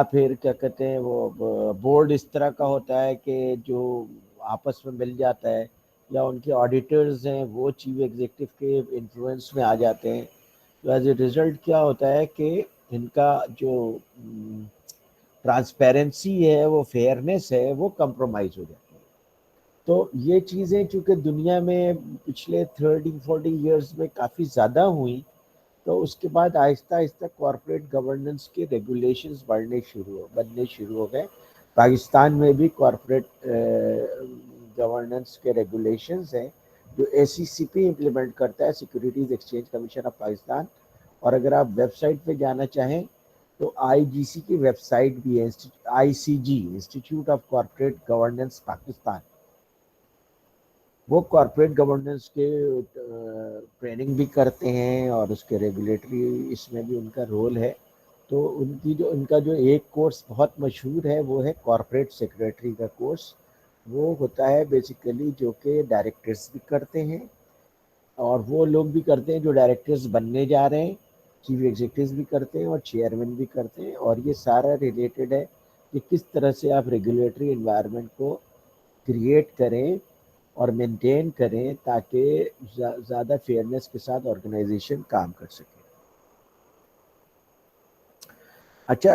پھر کیا کہتے ہیں وہ بورڈ اس طرح کا ہوتا ہے کہ جو آپس میں مل جاتا ہے، یا ان کے آڈیٹرز ہیں وہ چیف ایگزیکٹو کے انفلوئنس میں آ جاتے ہیں. تو ایز اے ریزلٹ کیا ہوتا ہے کہ ان کا جو ٹرانسپیرنسی ہے، وہ فیئرنیس ہے، وہ کمپرومائز ہو جاتی ہے. تو یہ چیزیں چونکہ دنیا میں پچھلے 30-40 ایئرس میں کافی زیادہ ہوئیں، تو اس کے بعد آہستہ آہستہ کارپوریٹ گورننس کے ریگولیشنز بننے شروع ہو گئے. پاکستان میں بھی کارپوریٹ گورننس کے ریگولیشنز ہیں جو اے سی سی پی امپلیمنٹ کرتا ہے، securities exchange commission of Pakistan. اور اگر آپ ویب سائٹ پہ جانا چاہیں تو آئی جی سی کی ویب سائٹ بھی ہے، I C G institute of corporate governance Pakistan. وہ کارپوریٹ گورننس کے ٹریننگ بھی کرتے ہیں اور اس کے ریگولیٹری اس میں بھی ان کا رول ہے. تو ان کا جو ایک کورس بہت مشہور ہے وہ ہے کارپوریٹ سیکریٹری کا کورس. وہ ہوتا ہے بیسیکلی جو کہ ڈائریکٹرز بھی کرتے ہیں، اور وہ لوگ بھی کرتے ہیں جو ڈائریکٹرز بننے جا رہے ہیں، چیف ایگزیکٹوز بھی کرتے ہیں اور چیئرمین بھی کرتے ہیں. اور یہ سارا ریلیٹڈ ہے کہ کس طرح سے آپ ریگولیٹری انوائرمنٹ کو کریٹ کریں اور مینٹین کریں تاکہ زیادہ فیئرنیس کے ساتھ آرگنائزیشن کام کر سکے. اچھا،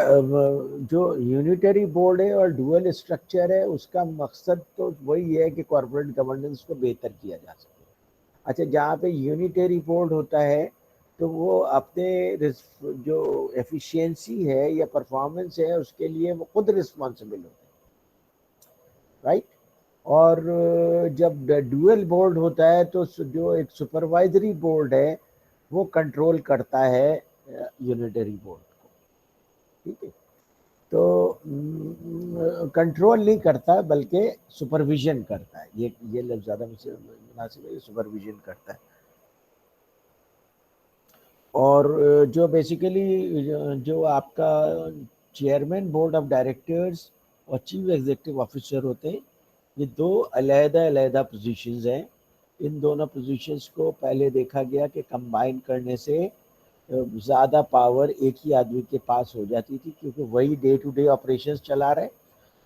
جو یونیٹری بورڈ ہے اور ڈوئل اسٹرکچر ہے، اس کا مقصد تو وہی ہے کہ کارپوریٹ گورننس کو بہتر کیا جا سکے. اچھا، جہاں پہ یونیٹری بورڈ ہوتا ہے تو وہ اپنے جو ایفیشینسی ہے یا پرفارمنس ہے اس کے لیے وہ خود رسپانسبل ہوتے ہیں، رائٹ. اور جب ڈوئل بورڈ ہوتا ہے تو جو ایک سپروائزری بورڈ ہے وہ کنٹرول کرتا ہے یونیٹری بورڈ کو. ٹھیک ہے، تو کنٹرول نہیں کرتا بلکہ سپرویژن کرتا ہے. یہ لفظ زیادہ مناسب ہے، سپرویژن کرتا ہے. اور جو بیسیکلی جو آپ کا چیئرمین بورڈ آف ڈائریکٹرز اور چیف ایگزیکٹو آفیسر ہوتے ہیں، یہ دو علیحدہ علیحدہ پوزیشنز ہیں. ان دونوں پوزیشنز کو پہلے دیکھا گیا کہ کمبائن کرنے سے زیادہ پاور ایک ہی آدمی کے پاس ہو جاتی تھی، کیونکہ وہی ڈے ٹو ڈے آپریشنز چلا رہے.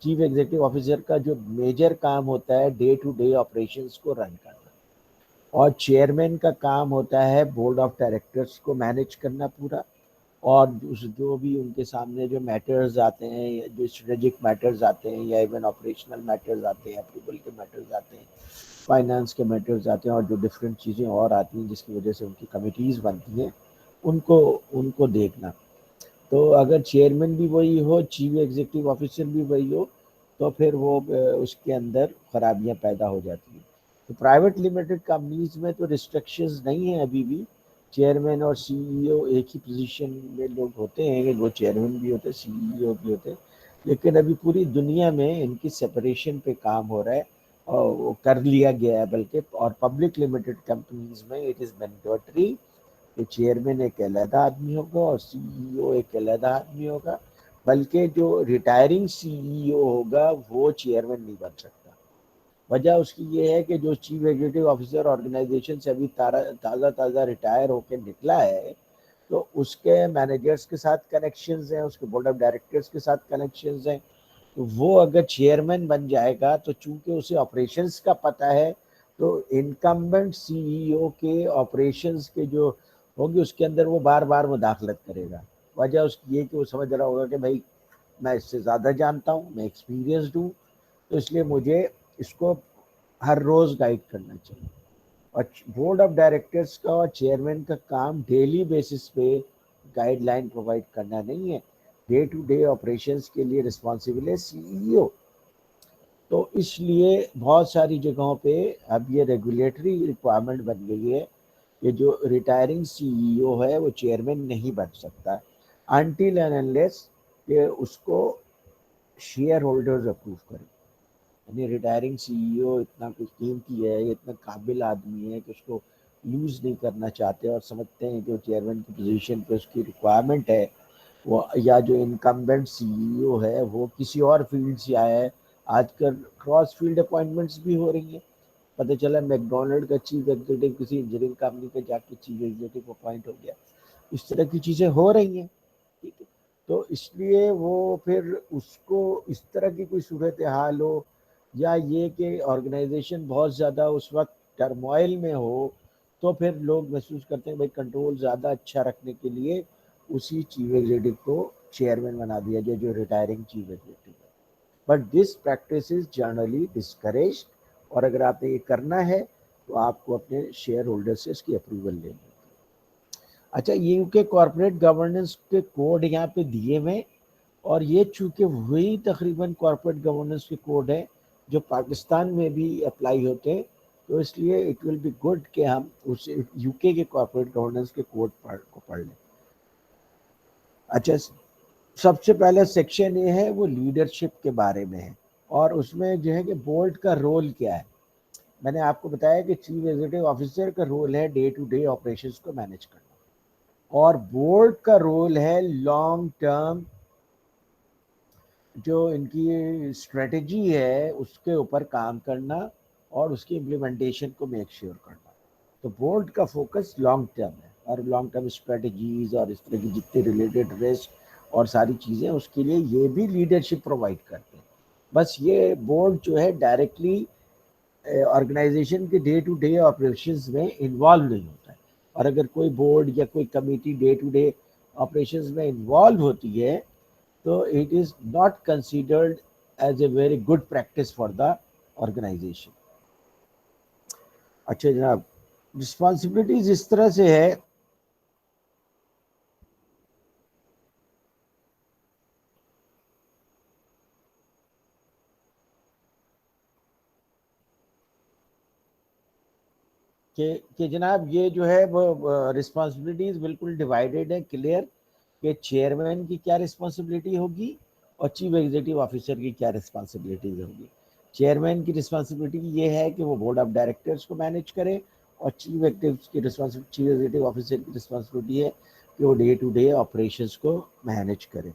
چیف ایگزیکٹو آفیسر کا جو میجر کام ہوتا ہے ڈے ٹو ڈے آپریشنز کو رن کرنا، اور چیئرمین کا کام ہوتا ہے بورڈ آف ڈائریکٹرز کو مینیج کرنا پورا. اور جو بھی ان کے سامنے جو میٹرز آتے ہیں، جو اسٹریٹجک میٹرز آتے ہیں، یا ایون آپریشنل میٹرز آتے ہیں، اپروول کے میٹرز آتے ہیں، فائنانس کے میٹرز آتے ہیں، اور جو ڈفرینٹ چیزیں اور آتی ہیں جس کی وجہ سے ان کی کمیٹیز بنتی ہیں، ان کو دیکھنا. تو اگر چیئرمین بھی وہی ہو، چیف ایگزیکٹو آفیسر بھی وہی ہو، تو پھر وہ اس کے اندر خرابیاں پیدا ہو جاتی ہیں. تو پرائیویٹ لمیٹڈ کمپنیز میں تو ریسٹرکشنز نہیں ہیں ابھی بھی. چیئرمین اور سی ای او ایک ہی پوزیشن میں لوگ ہوتے ہیں، وہ چیئرمین بھی ہوتے ہیں، سی ای او بھی ہوتے ہیں. لیکن ابھی پوری دنیا میں ان کی سپریشن پہ کام ہو رہا ہے، اور وہ کر لیا گیا ہے بلکہ. اور پبلک لمیٹڈ کمپنیز میں اٹ از مینڈیٹری کہ چیئرمین ایک علیحدہ آدمی ہوگا اور سی ای او ایک علیحدہ آدمی ہوگا. بلکہ جو ریٹائرنگ سی ای او ہوگا وہ چیئرمین نہیں بن سکتا. وجہ اس کی یہ ہے کہ جو چیف ایگزیکٹو آفیسر آرگنائزیشن سے ابھی تازہ ریٹائر ہو کے نکلا ہے، تو اس کے مینیجرز کے ساتھ کنیکشنز ہیں، اس کے بورڈ آف ڈائریکٹرز کے ساتھ کنیکشنز ہیں. تو وہ اگر چیئرمین بن جائے گا تو چونکہ اسے آپریشنز کا پتہ ہے، تو انکمبنٹ سی ای او کے آپریشنز کے جو ہوگی اس کے اندر وہ بار بار مداخلت کرے گا. وجہ اس کی یہ کہ وہ سمجھ رہا ہوگا کہ بھائی میں اس سے زیادہ جانتا ہوں، میں ایکسپیرینسڈ ہوں، تو اس لیے مجھے اس کو ہر روز گائیڈ کرنا چاہیے. اور بورڈ آف ڈائریکٹرز کا اور چیئرمین کا کام ڈیلی بیسس پہ گائیڈ لائن پرووائڈ کرنا نہیں ہے. ڈے ٹو ڈے آپریشنز کے لیے رسپانسبل ہے سی ای او. تو اس لیے بہت ساری جگہوں پہ اب یہ ریگولیٹری ریکوائرمنٹ بن گئی ہے کہ جو ریٹائرنگ سی ای او ہے وہ چیئرمین نہیں بن سکتا انٹل اینڈ انلیس کہ اس کو شیئر ہولڈرز اپروو کریں. یعنی ریٹائرنگ سی ای او اتنا کچھ قیمتی ہے، اتنا قابل آدمی ہے کہ اس کو لوز نہیں کرنا چاہتے، اور سمجھتے ہیں کہ وہ چیئرمین کی پوزیشن پہ اس کی ریکوائرمنٹ ہے. وہ یا جو انکمبنٹ سی ای او ہے وہ کسی اور فیلڈ سے آیا ہے. آج کل کراس فیلڈ اپوائنٹمنٹس بھی ہو رہی ہیں. پتہ چلا میک ڈونلڈ کا چیف ایگزیکٹو کسی انجینئرنگ کمپنی کا جا کے چیف ایگزیکٹو اپوائنٹ ہو گیا. اس طرح کی چیزیں ہو رہی ہیں. ٹھیک ہے، تو اس لیے وہ پھر اس کو اس طرح کی کوئی صورتحال ہو یا یہ کہ آرگنائزیشن بہت زیادہ اس وقت ٹرموائل میں ہو تو پھر لوگ محسوس کرتے ہیں بھائی کنٹرول زیادہ اچھا رکھنے کے لیے اسی چیف ایگزیکٹو کو چیئرمین بنا دیا جائے جو ریٹائرنگ چیف ایگزیکٹو ہے. But this practice is generally discouraged, اور اگر آپ نے یہ کرنا ہے تو آپ کو اپنے شیئر ہولڈر سے اس کی اپروول لینی ہے. اچھا, یو کے کارپوریٹ گورننس کے کوڈ یہاں پہ دیے ہوئے, اور یہ چونکہ وہی تقریباً کارپوریٹ گورننس کے کوڈ ہیں جو پاکستان میں بھی اپلائی ہوتے ہیں, تو اس لیے اٹ ول بی گڈ کہ ہم اس یو کے کارپوریٹ گورننس کے کوڈ کو پڑھ لیں. اچھا, سب سے پہلا سیکشن یہ ہے وہ لیڈرشپ کے بارے میں ہے, اور اس میں جو ہے کہ بورڈ کا رول کیا ہے. میں نے آپ کو بتایا کہ چیف ایگزیکٹو آفیسر کا رول ہے ڈے ٹو ڈے آپریشنس کو مینیج کرنا, اور بورڈ کا رول ہے لانگ ٹرم جو ان کی اسٹریٹجی ہے اس کے اوپر کام کرنا اور اس کی امپلیمنٹیشن کو میک شیور کرنا. تو بورڈ کا فوکس لانگ ٹرم ہے, اور لانگ ٹرم اسٹریٹجیز اور اس طرح کی جتنے ریلیٹڈ رسک اور ساری چیزیں اس کے لیے یہ بھی لیڈرشپ پرووائڈ کرتے ہیں. بس یہ بورڈ جو ہے ڈائریکٹلی آرگنائزیشن کے ڈے ٹو ڈے آپریشنز میں انوالو نہیں ہوتا ہے, اور اگر کوئی بورڈ یا کوئی committee day to day operations میں انوالو ہوتی ہے تو it is not considered as a very good practice for the organization. اچھا جناب, رسپانسبلٹیز اس طرح سے ہے کہ جناب یہ جو ہے وہ رسپانسبلٹیز بالکل ڈیوائیڈیڈ ہے, کلیئر, کہ چیئرمین کی کیا رسپانسبلٹی ہوگی اور چیف ایگزیکٹو آفیسر کی کیا رسپانسبلٹیز ہوگی. چیئرمین کی رسپانسبلٹی یہ ہے کہ وہ بورڈ آف ڈائریکٹرز کو مینیج کرے, اور چیف ایگزیکٹو آفیسر کی رسپانسبلٹی ہے کہ وہ ڈے ٹو ڈے آپریشنس کو مینیج کرے.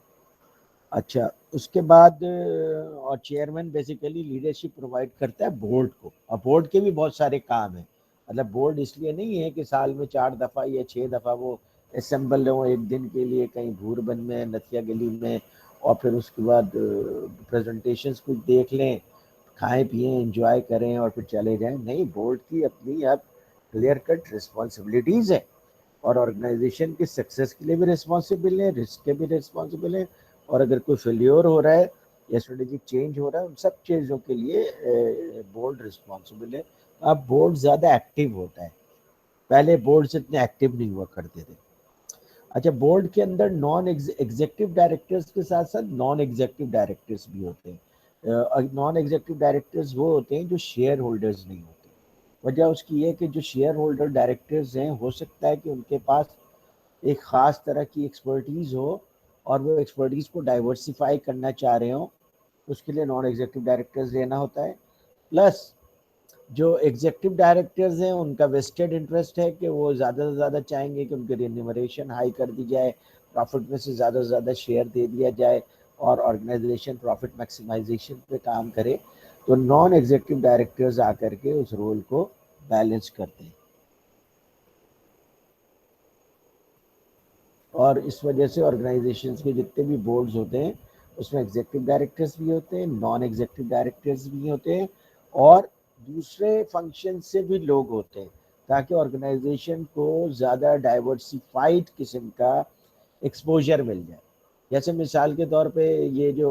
اچھا, اس کے بعد اور چیئرمین بیسیکلی لیڈرشپ پرووائڈ کرتا ہے بورڈ کو, اور بورڈ کے بھی بہت سارے کام ہیں. مطلب بورڈ اس لیے نہیں ہے کہ سال میں 4 دفعہ یا 6 دفعہ وہ اسمبل ہوں ایک دن کے لیے کہیں بھور بن میں, نتیا گلی میں, اور پھر اس کے بعد پریزنٹیشنز کچھ دیکھ لیں, کھائیں پئیں, انجوائے کریں اور پھر چلے جائیں. نہیں, بورڈ کی اپنی اب کلیئر کٹ رسپانسبلٹیز ہیں, اور آرگنائزیشن کے سکسیس کے لیے بھی رسپانسبل ہیں, رسک کے بھی رسپانسبل ہیں, اور اگر کوئی فیلیور ہو رہا ہے یا اسٹریٹجک چینج ہو رہا ہے ان سب چیزوں کے لیے بورڈ رسپانسبل ہے. اب بورڈ زیادہ ایکٹیو ہوتا ہے, پہلے بورڈ سے اتنے ایکٹیو نہیں ہوا کرتے تھے. اچھا, بورڈ کے اندر نان ایگزیکٹو ڈائریکٹرز کے ساتھ ساتھ نان ایگزیکٹو ڈائریکٹرز بھی ہوتے ہیں. نان ایگزیکٹو ڈائریکٹرز وہ ہوتے ہیں جو شیئر ہولڈرز نہیں ہوتے. وجہ اس کی یہ کہ جو شیئر ہولڈر ڈائریکٹرز ہیں ہو سکتا ہے کہ ان کے پاس ایک خاص طرح کی ایکسپرٹیز ہو, اور وہ ایکسپرٹیز کو ڈائیورسیفائی کرنا چاہ رہے ہوں, اس کے لیے نان ایگزیکٹو ڈائریکٹرز لینا ہوتا ہے. پلس جو ایگزیکٹو ڈائریکٹرز ہیں ان کا ویسٹڈ انٹرسٹ ہے کہ وہ زیادہ سے زیادہ چاہیں گے کہ ان کی ریمونریشن ہائی کر دی جائے, پروفٹ میں سے زیادہ شیئر دے دیا جائے, اور آرگنائزیشن پروفٹ میکسیمائزیشن پہ کام کرے. تو نان ایگزیکٹو ڈائریکٹرز آ کر کے اس رول کو بیلنس کرتے ہیں, اور اس وجہ سے آرگنائزیشنز کے جتنے بھی بورڈز ہوتے ہیں اس میں ایگزیکٹو ڈائریکٹرز بھی ہوتے ہیں, نان ایگزیکٹو ڈائریکٹرز بھی ہوتے ہیں, اور دوسرے فنکشن سے بھی لوگ ہوتے ہیں, تاکہ آرگنائزیشن کو زیادہ ڈائیورسیفائڈ قسم کا ایکسپوجر مل جائے. جیسے مثال کے طور پہ یہ جو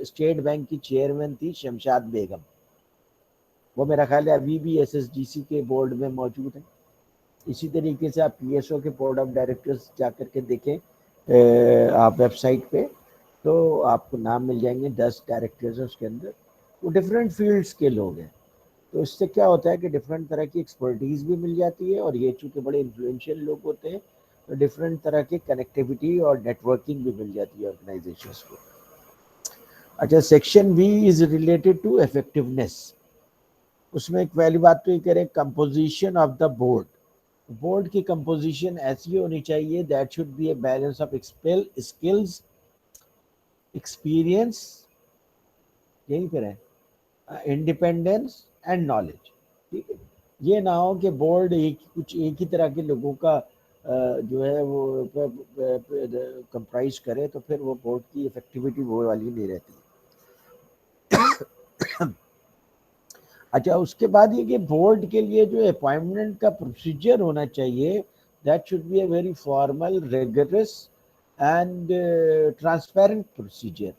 اسٹیٹ بینک کی چیئرمین تھی شمشاد بیگم, وہ میرا خیال ہے ابھی بھی ایس ایس ڈی سی کے بورڈ میں موجود ہیں. اسی طریقے سے آپ پی ایس او کے بورڈ آف ڈائریکٹرز جا کر کے دیکھیں آپ ویب سائٹ پہ, تو آپ کو نام مل جائیں گے 10 ڈائریکٹرز اس کے اندر, وہ ڈفرینٹ فیلڈس کے لوگ ہیں. تو اس سے کیا ہوتا ہے کہ ڈفرینٹ طرح کی ایکسپرٹیز بھی مل جاتی ہے, اور یہ چونکہ بڑے انفلوئنشیل لوگ ہوتے ہیں تو ڈفرینٹ طرح کی کنیکٹیوٹی اور نیٹ ورکنگ بھی مل جاتی ہے آرگنائزیشنس کو. اچھا, section B is related to effectiveness. اس میں ایک پہلی بات تو یہ کہہ رہے ہیں composition of the board. Board کی کمپوزیشن ایسی ہونی چاہیے that should be a balance of skills, experience, یہی پہ ہے, انڈیپینڈنس اینڈ نالج. ٹھیک ہے, یہ نہ ہو کہ بورڈ ایک ہی طرح کے لوگوں کا جو ہے وہ کمپرائز کرے تو پھر وہ بورڈ کی افیکٹیویٹی وہ والی نہیں رہتی. اچھا اس کے بعد یہ کہ بورڈ کے لیے جو اپوائنٹمنٹ کا پروسیجر ہونا چاہیے that should be a very formal rigorous and transparent procedure.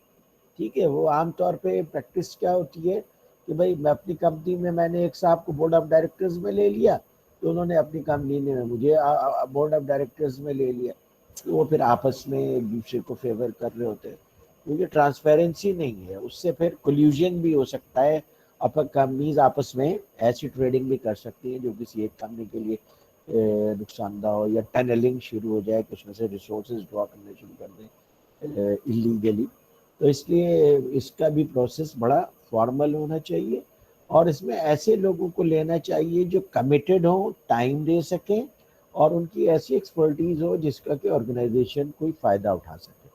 ٹھیک ہے, وہ عام طور پہ پریکٹس کیا ہوتی ہے کہ بھائی میں اپنی کمپنی میں نے ایک صاحب کو بورڈ آف ڈائریکٹرز میں لے لیا, تو انہوں نے اپنی کمپنی میں مجھے بورڈ آف ڈائریکٹرز میں لے لیا, تو وہ پھر آپس میں ایک دوسرے کو فیور کر رہے ہوتے ہیں, کیونکہ ٹرانسپیرنسی نہیں ہے. اس سے پھر کولیوژن بھی ہو سکتا ہے, اپر کمپنیز آپس میں ایسی ٹریڈنگ بھی کر سکتی ہیں جو کسی ایک کمپنی کے لیے نقصان دہ ہو, یا ٹنلنگ شروع ہو جائے, کچھ میں سے ریسورسز ڈرا کرنے شروع کر دیں اللیگلی. تو اس لیے اس کا بھی پروسیس بڑا فارمل ہونا چاہیے, اور اس میں ایسے لوگوں کو لینا چاہیے جو کمیٹڈ ہوں, ٹائم دے سکیں, اور ان کی ایسی ایکسپرٹیز ہو جس کا کہ آرگنائزیشن کوئی فائدہ اٹھا سکے.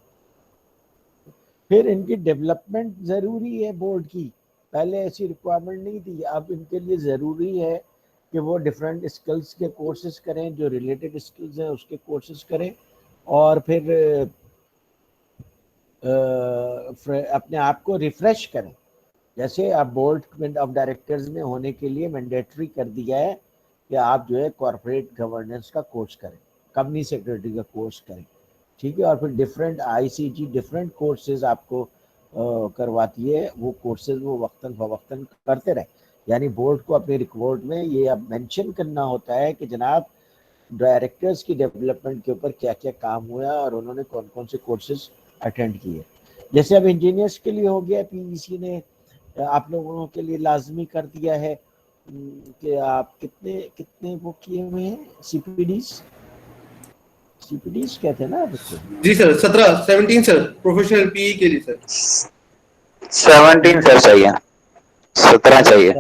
پھر ان کی ڈیولپمنٹ ضروری ہے بورڈ کی, پہلے ایسی ریکوائرمنٹ نہیں تھی, اب ان کے لیے ضروری ہے کہ وہ ڈفرینٹ اسکلس کے کورسز کریں, جو ریلیٹڈ اسکلز ہیں اس کے کورسز کریں, اور پھر اپنے آپ کو ریفریش کریں. جیسے اب بورڈ آف ڈائریکٹرز میں ہونے کے لیے مینڈیٹری کر دیا ہے کہ آپ جو ہے کارپوریٹ گورننس کا کورس کریں, کمپنی سیکرٹری کا کورس کریں. ٹھیک ہے, اور پھر ڈفرینٹ آئی سی جی ڈفرینٹ کورسز آپ کو کرواتی ہے, وہ کورسز وہ وقتاً فوقتاً کرتے رہیں. یعنی بورڈ کو اپنے ریکارڈ میں یہ اب مینشن کرنا ہوتا ہے کہ جناب ڈائریکٹرز کی ڈیولپمنٹ کے اوپر کیا کیا کام ہوا اور انہوں نے کون کون سے کورسز اٹینڈ کیے. جیسے اب انجینئرس کے لیے ہو گیا, پی وی سی نے آپ لوگوں کے لیے لازمی کر دیا ہے کہ آپ کتنے وہ کیے ہوئے ہیں سی پی ڈیز کہتے ہیں نا آپ اس کو. جی سر 17 سر پروفیشنل پی ای کے لیے سر 17 سر چاہیے, 17 چاہیے.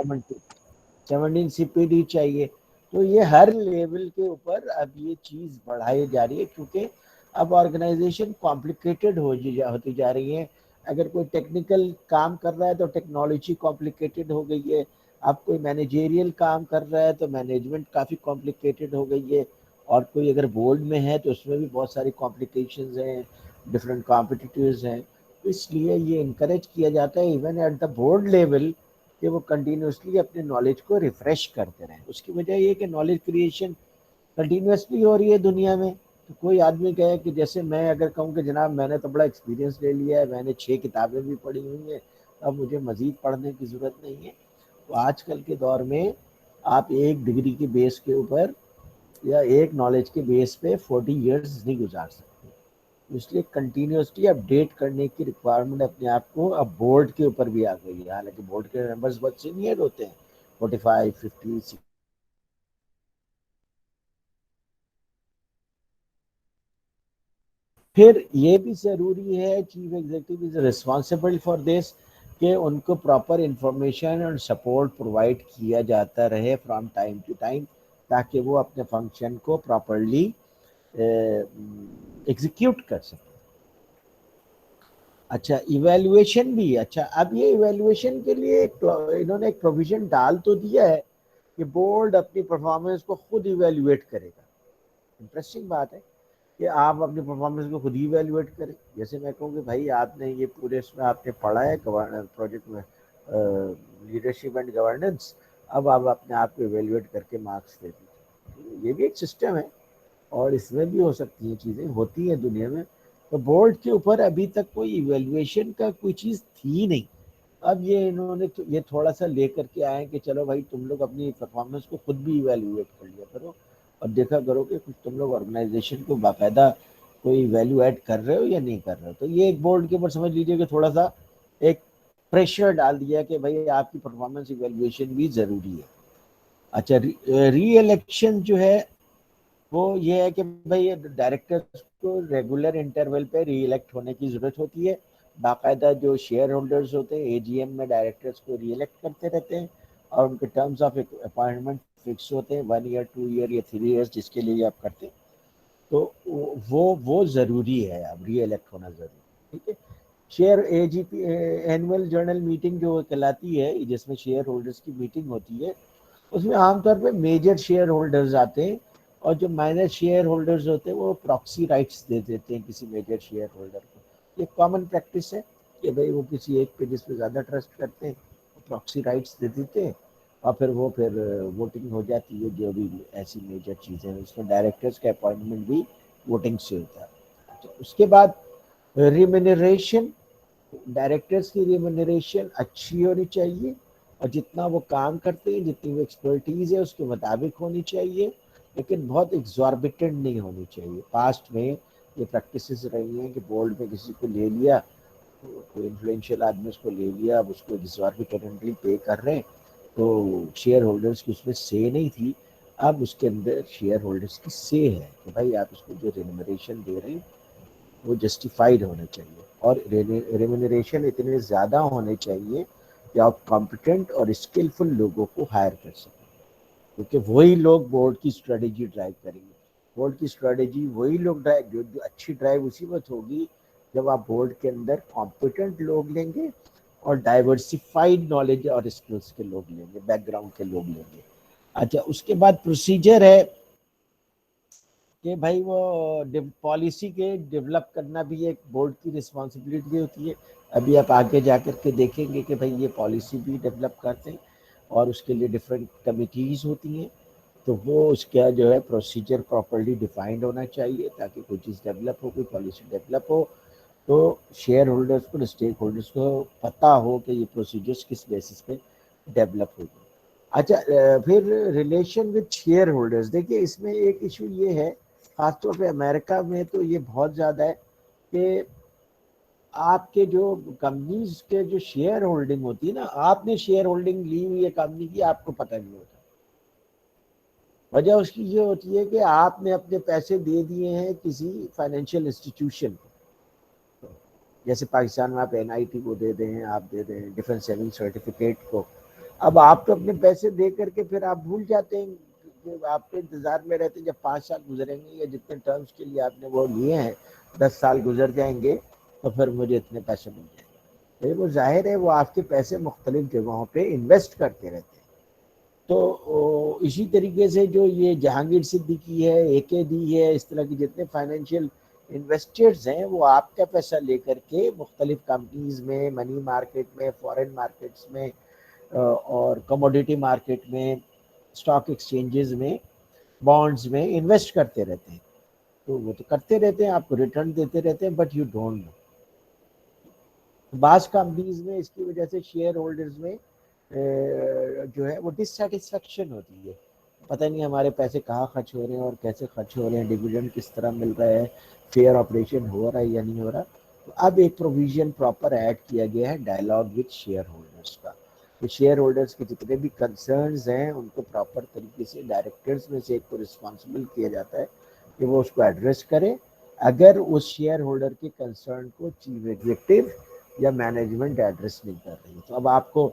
17 سی پی ڈی چاہیے. تو یہ ہر لیول کے اوپر اب یہ چیز بڑھائی جا رہی ہے, کیونکہ اب آرگنائزیشن کمپلیکیٹڈ ہوتی جا رہی ہے. اگر کوئی ٹیکنیکل کام کر رہا ہے تو ٹیکنالوجی کمپلیکیٹڈ ہو گئی ہے, اب کوئی مینیجیریل کام کر رہا ہے تو مینجمنٹ کافی کمپلیکیٹڈ ہو گئی ہے, اور کوئی اگر بورڈ میں ہے تو اس میں بھی بہت ساری کمپلیکیشنز ہیں, ڈفرینٹ کمپٹیٹیوز ہیں. اس لیے یہ انکریج کیا جاتا ہے even at the board level کہ وہ کنٹینیوسلی اپنے نالج کو ریفریش کرتے رہیں. اس کی وجہ یہ کہ نالج کریشن کنٹینیوسلی ہو رہی ہے دنیا میں. تو کوئی آدمی کہے کہ جیسے میں اگر کہوں کہ جناب میں نے تو بڑا ایکسپیرینس لے لیا ہے, میں نے 6 کتابیں بھی پڑھی ہوئی ہیں, اب مجھے مزید پڑھنے کی ضرورت نہیں ہے. تو آج کل کے دور میں آپ ایک ڈگری کے بیس کے اوپر یا ایک نالج کے بیس پہ 40 ایئرز نہیں گزار سکتے. اس لیے کنٹینیوسلی اپڈیٹ کرنے کی ریکوائرمنٹ اپنے آپ کو اب بورڈ کے اوپر بھی آ گئی ہے. حالانکہ بورڈ کے ممبرز بہت سینئر ہوتے ہیں, 45 50 پھر یہ بھی ضروری ہے, chief executive is responsible for this, کہ ان کو پراپر انفارمیشن اور سپورٹ پرووائڈ کیا جاتا رہے فرام ٹائم ٹو ٹائم, تاکہ وہ اپنے فنکشن کو پراپرلی ایگزیکیوٹ کر سکیں. اچھا ایویلویشن بھی, اچھا اب یہ ایویلویشن کے لیے انہوں نے ایک پروویژن ڈال تو دیا ہے کہ بورڈ اپنی پرفارمنس کو خود ایویلویٹ کرے گا. انٹرسٹنگ بات ہے کہ آپ اپنی پرفارمنس کو خود ہی ایویلویٹ کریں. جیسے میں کہوں کہ بھائی آپ نے یہ پورے اس میں آپ نے پڑھا ہے پروجیکٹ میں لیڈرشپ اینڈ گورننس, اب آپ اپنے آپ کو ایویلویٹ کر کے مارکس دے دیجیے. یہ بھی ایک سسٹم ہے, اور اس میں بھی ہو سکتی ہیں چیزیں, ہوتی ہیں دنیا میں. تو بورڈ کے اوپر ابھی تک کوئی ایویلویشن کا کوئی چیز تھی نہیں. اب یہ انہوں نے یہ تھوڑا سا لے کر کے آئے کہ چلو بھائی تم لوگ اپنی پرفارمنس کو خود بھی ایویلویٹ کر لیا کرو, اور دیکھا کرو کہ کچھ تم لوگ آرگنائزیشن کو باقاعدہ کوئی ویلیو ایڈ کر رہے ہو یا نہیں کر رہے ہو. تو یہ ایک بورڈ کے اوپر سمجھ لیجیے کہ تھوڑا سا ایک پریشر ڈال دیا کہ بھائی آپ کی پرفارمنس ایویلویشن بھی ضروری ہے. اچھا ری الیکشن جو ہے وہ یہ ہے کہ بھائی ڈائریکٹر کو ریگولر انٹرول پہ ری الیکٹ ہونے کی ضرورت ہوتی ہے. باقاعدہ جو شیئر ہولڈرز ہوتے ہیں اے جی ایم میں ڈائریکٹرز کو ری الیکٹ کرتے رہتے ہیں, اور ان کے ٹرمز آف اپائنٹمنٹ فکس ہوتے ہیں, 1 ایئر 2 ایئر یا 3 ایئرس جس کے لیے آپ کرتے ہیں. تو وہ ضروری ہے, اب ری الیکٹ ہونا ضروری ہے. ٹھیک ہے, share A G P annual general meeting جو کہلاتی ہے, جس میں شیئر ہولڈرز کی میٹنگ ہوتی ہے, اس میں عام طور پہ میجر شیئر ہولڈرز آتے ہیں, اور جو مائنر شیئر ہولڈرز ہوتے ہیں وہ پراکسی رائٹس دے دیتے ہیں کسی میجر شیئر ہولڈر کو. یہ کامن پریکٹس ہے کہ بھائی وہ کسی ایک پہ جس پہ زیادہ ٹرسٹ کرتے ہیں پراکسی رائٹس دے دیتے ہیں اور پھر ووٹنگ ہو جاتی ہے جو بھی ایسی میجر چیزیں ہیں. اس میں ڈائریکٹرز کا اپوائنٹمنٹ بھی ووٹنگ سے ہوتا ہے. اچھا اس کے بعد ریمینریشن. ڈائریکٹرز کی ریمونریشن اچھی ہونی چاہیے اور جتنا وہ کام کرتے ہیں جتنی وہ ایکسپرٹیز ہے اس کے مطابق ہونی چاہیے, لیکن بہت ایگزاربیٹنٹ نہیں ہونی چاہیے. پاسٹ میں یہ پریکٹسز رہی ہیں کہ بورڈ میں کسی کو لے لیا, کوئی انفلوئنشیل آدمی اس کو لے لیا, اب اس کو ایگزاربیٹنٹلی پے کر رہے ہیں تو شیئر ہولڈرز کی اس میں سے نہیں تھی, اب اس کے اندر شیئر ہولڈرز کی سے ہے کہ بھائی آپ اس کو جو ریمونریشن دے رہے ہیں وہ جسٹیفائڈ ہونا چاہیے اور ریمونریشن اتنے زیادہ ہونے چاہیے کہ آپ کمپیٹنٹ اور اسکلفل لوگوں کو ہائر کر سکیں, کیونکہ وہی لوگ بورڈ کی اسٹریٹجی ڈرائیو کریں گے. بورڈ کی اسٹریٹجی وہی لوگ ڈرائیو, جو اچھی ڈرائیو اسی وقت ہوگی جب آپ بورڈ کے اندر کمپیٹنٹ لوگ لیں گے اور ڈائیورسفائڈ نالج اور اسکلس کے لوگ لیں گے, بیک گراؤنڈ کے لوگ لیں گے. اچھا اس کے بعد پروسیجر ہے کہ بھائی وہ پالیسی کے ڈیولپ کرنا بھی ایک بورڈ کی رسپانسبلٹی ہوتی ہے. ابھی آپ آگے جا کر کے دیکھیں گے کہ بھائی یہ پالیسی بھی ڈیولپ کرتے ہیں اور اس کے لیے ڈفرینٹ کمیٹیز ہوتی ہیں, تو وہ اس کا جو ہے پروسیجر پراپرلی ڈیفائنڈ ہونا چاہیے تاکہ کوئی چیز ڈیولپ ہو, کوئی پالیسی ڈیولپ ہو تو شیئر ہولڈرس کو, اسٹیک ہولڈرس کو پتہ ہو کہ یہ پروسیجرس کس بیسس پہ ڈیولپ ہوگی. اچھا پھر ریلیشن وتھ شیئر ہولڈرز. دیکھیے اس میں ایک ایشو یہ ہے خاص طور پہ امریکہ میں تو یہ بہت زیادہ ہے کہ آپ کے جو کمپنیز کے جو شیئر ہولڈنگ ہوتی ہے نا, آپ نے شیئر ہولڈنگ لی ہوئی ہے کمپنی کی, آپ کو پتہ نہیں ہوتا. وجہ اس کی یہ ہوتی ہے کہ آپ نے اپنے پیسے دے دیے ہیں کسی فائنینشیل انسٹیٹیوشن کو, جیسے پاکستان میں آپ NIT کو دے دیں, آپ دے دیں ڈیفنس سیونگ سرٹیفکیٹ کو. اب آپ تو اپنے پیسے دے کر کے پھر آپ بھول جاتے ہیں, آپ کے انتظار میں رہتے ہیں جب 5 سال گزریں گے یا جتنے ٹرمز کے لیے آپ نے وہ لیے ہیں 10 سال گزر جائیں گے تو پھر مجھے اتنے پیسے مل جائیں گے. وہ ظاہر ہے وہ آپ کے پیسے مختلف جگہوں پہ انویسٹ کرتے رہتے ہیں. تو اسی طریقے سے جو یہ جہانگیر صدیقی ہے, AKD ہے, اس طرح کی جتنے فائنینشیل انویسٹرز ہیں وہ آپ کا پیسہ لے کر کے مختلف کمپنیز میں, منی مارکیٹ میں, فارن مارکیٹس میں اور کموڈیٹی مارکیٹ میں, اسٹاک ایکسچینجز میں, بانڈز میں انویسٹ کرتے رہتے ہیں. تو وہ تو کرتے رہتے ہیں, آپ کو ریٹرن دیتے رہتے ہیں, بٹ یو ڈونٹ نو. بعض کمپنیز میں اس کی وجہ سے شیئر ہولڈرز میں جو ہے وہ ڈسسیٹسفیکشن ہوتی ہے, پتہ نہیں ہمارے پیسے کہاں خرچ ہو رہے ہیں اور کیسے خرچ ہو رہے ہیں, ڈویڈنڈ کس طرح مل رہا ہے, فیئر آپریشن ہو رہا ہے یا نہیں ہو رہا. تو اب ایک پروویژن پراپر ایڈ کیا گیا ہے ڈائلاگ وتھ شیئر ہولڈرز کا, کہ شیئر ہولڈرز کے جتنے بھی کنسرنز ہیں ان کو پراپر طریقے سے ڈائریکٹرز میں سے ایک کو رسپانسبل کیا جاتا ہے کہ وہ اس کو ایڈریس کرے اگر اس شیئر ہولڈر کے کنسرن کو چیف ایگزیکٹو یا مینجمنٹ ایڈریس نہیں کر رہی. تو اب آپ کو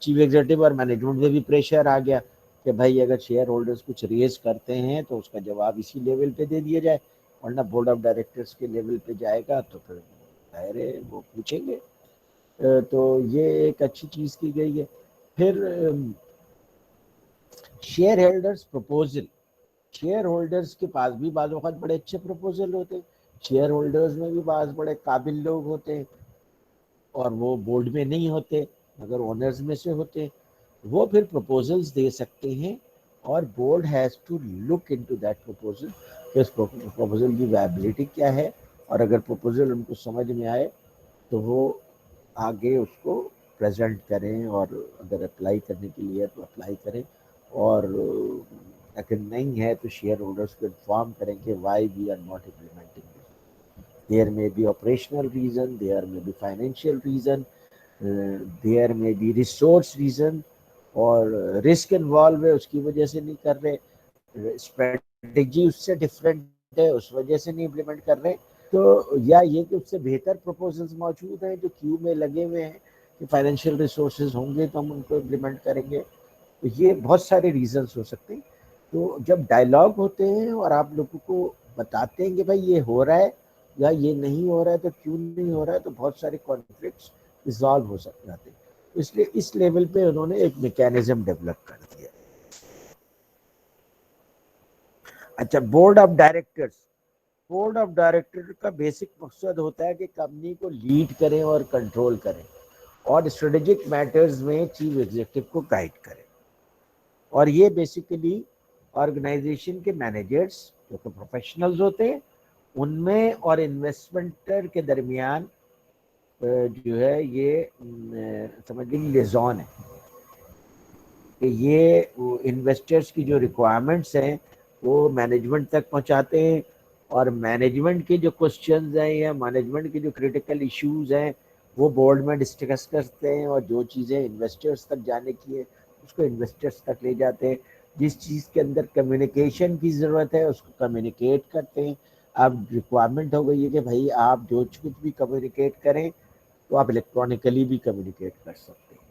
چیف ایگزیکٹو اور مینجمنٹ میں بھی پریشر آ گیا کہ بھائی اگر شیئر ہولڈرز کچھ ریز کرتے ہیں تو اس کا جواب اسی لیول پہ دے دیا جائے, ورنہ بورڈ آف ڈائریکٹرز کے لیول پہ جائے گا تو پھر ظاہر ہے وہ پوچھیں گے. تو یہ ایک اچھی چیز کی گئی ہے. پھر share holders proposal. Share holders کے پاس بھی بعض اوقات بڑے اچھے پروپوزل ہوتے ہیں, شیئر ہولڈرز میں بھی بعض بڑے قابل لوگ ہوتے ہیں اور وہ بورڈ میں نہیں ہوتے مگر اونرز میں سے ہوتے ہیں. وہ پھر پروپوزلز دے سکتے ہیں اور board has to look into that proposal کہ اس پروپوزل کی ویبلٹی کیا ہے, اور اگر پروپوزل ان کو سمجھ میں آئے تو وہ آگے اس کو پریزنٹ کریں, اور اگر اپلائی کرنے کے لیے تو اپلائی کریں, اور اگر نہیں ہے تو شیئر ہولڈرز کو انفارم کریں کہ why we are not implementing. There may be operational reason, there may be financial reason, there may be resource reason, اور رسک انوالو ہے اس کی وجہ سے نہیں کر رہے, اسٹریٹجی اس سے ڈفرینٹ ہے اس وجہ سے نہیں امپلیمنٹ کر رہے, تو یا یہ کہ اس سے بہتر پروپوزلز موجود ہیں جو کیو میں لگے ہوئے ہیں کہ فائنینشیل ریسورسز ہوں گے تو ہم ان کو امپلیمنٹ کریں گے. تو یہ بہت سارے ریزنس ہو سکتے ہیں. تو جب ڈائلاگ ہوتے ہیں اور آپ لوگوں کو بتاتے ہیں کہ بھائی یہ ہو رہا ہے یا یہ نہیں ہو رہا ہے تو کیوں نہیں ہو رہا ہے, تو بہت سارے کانفلکٹس ریزالو ہو سکتے ہیں. اس لیے اس لیول پہ انہوں نے ایک میکینزم ڈیولپ کر دیا. اچھا board of directors, board of director کا بیسک مقصد ہوتا ہے کہ کمپنی کو لیڈ کریں اور کنٹرول کریں اور اسٹریٹجک میٹرز میں چیف ایگزیکٹو کو گائیڈ کریں. اور یہ بیسیکلی آرگنائزیشن کے مینیجرز جو کہ پروفیشنلز ہوتے ہیں ان میں اور انویسٹمنٹر کے درمیان جو ہے یہ سمجھ لیں لیزون ہے کہ یہ انویسٹرز کی جو ریکوائرمنٹس ہیں وہ مینجمنٹ تک پہنچاتے ہیں اور مینجمنٹ کے جو کوسچنز ہیں یا مینجمنٹ کے جو کریٹیکل ایشوز ہیں وہ بورڈ میں ڈسکس کرتے ہیں اور جو چیزیں انویسٹرز تک جانے کی ہے اس کو انویسٹرز تک لے جاتے ہیں. جس چیز کے اندر کمیونیکیشن کی ضرورت ہے اس کو کمیونیکیٹ کرتے ہیں. اب ریکوائرمنٹ ہو گئی ہے کہ بھائی آپ جو کچھ بھی کمیونیکیٹ کریں تو آپ الیکٹرانکلی بھی کمیونیکیٹ کر سکتے ہیں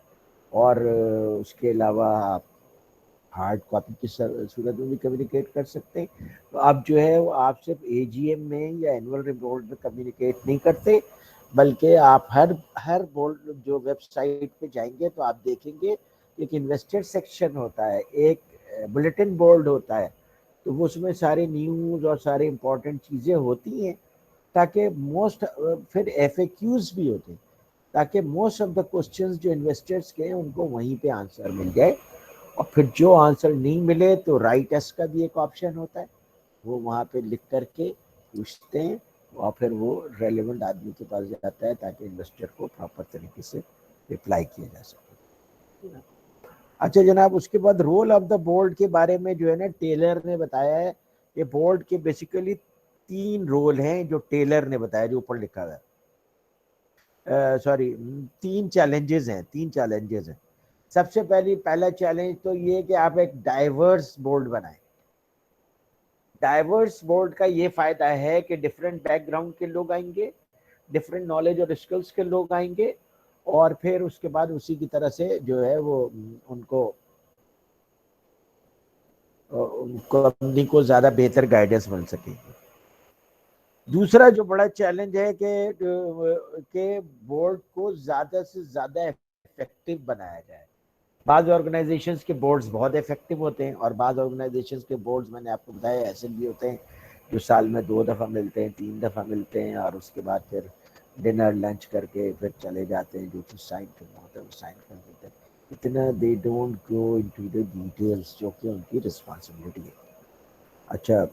اور اس کے علاوہ آپ ہارڈ کاپی کی صورت میں بھی کمیونیکیٹ کر سکتے ہیں. تو اب جو ہے وہ آپ صرف اے جی ایم میں یا اینول رپورٹ میں کمیونیکیٹ نہیں کرتے بلکہ آپ ہر بورڈ جو ویب سائٹ پہ جائیں گے تو آپ دیکھیں گے ایک انویسٹر سیکشن ہوتا ہے, ایک بلیٹن بورڈ ہوتا ہے, تو وہ اس میں سارے نیوز اور سارے امپورٹنٹ چیزیں ہوتی ہیں تاکہ موسٹ پھر ایف اے کیوز بھی ہوتے ہیں تاکہ موسٹ آف دا کوسچنز جو انویسٹرز کے ہیں ان کو وہیں پہ آنسر مل جائے. اور پھر جو آنسر نہیں ملے تو رائٹ ایس کا بھی ایک آپشن ہوتا ہے, وہ وہاں پہ لکھ کر کے پوچھتے ہیں اور پھر وہ ریلیونٹ آدمی کے پاس جاتا ہے تاکہ انویسٹر کو پراپر طریقے سے رپلائی کیا جا سکے. اچھا جناب, اس کے بعد رول آف دا بورڈ کے بارے میں جو ہے نا ٹیلر نے بتایا ہے کہ بورڈ کے بیسیکلی 3 رول ہیں جو ٹیلر نے بتایا جو اوپر لکھا ہوا ہے. سوری 3 چیلنجز ہیں. سب سے پہلا چیلنج تو یہ کہ آپ ایک ڈائیورس بورڈ بنائیں. ڈائیورس بورڈ کا یہ فائدہ ہے کہ ڈفرینٹ بیک گراؤنڈ کے لوگ آئیں گے, ڈفرینٹ نالج اور اسکلس کے لوگ آئیں گے اور پھر اس کے بعد اسی کی طرح سے جو ہے وہ ان کو کمپنی کو زیادہ بہتر گائیڈنس مل سکے گی. دوسرا جو بڑا چیلنج ہے کہ بورڈ کو زیادہ سے زیادہ افیکٹو بنایا جائے. بعض آرگنائزیشنز کے بورڈز بہت افیکٹو ہوتے ہیں اور بعض آرگنائزیشنز کے بورڈز میں نے آپ کو بتایا ایسے بھی ہوتے ہیں جو سال میں 2 دفعہ ملتے ہیں, 3 دفعہ ملتے ہیں اور اس کے بعد پھر ڈنر لنچ کر کے پھر چلے جاتے ہیں, جو چیز سائن کرنا ہوتا ہے وہ سائن کر دیتے ہیں. اتنا they don't go into the details جو کہ ان کی رسپانسبلٹی ہے. اچھا,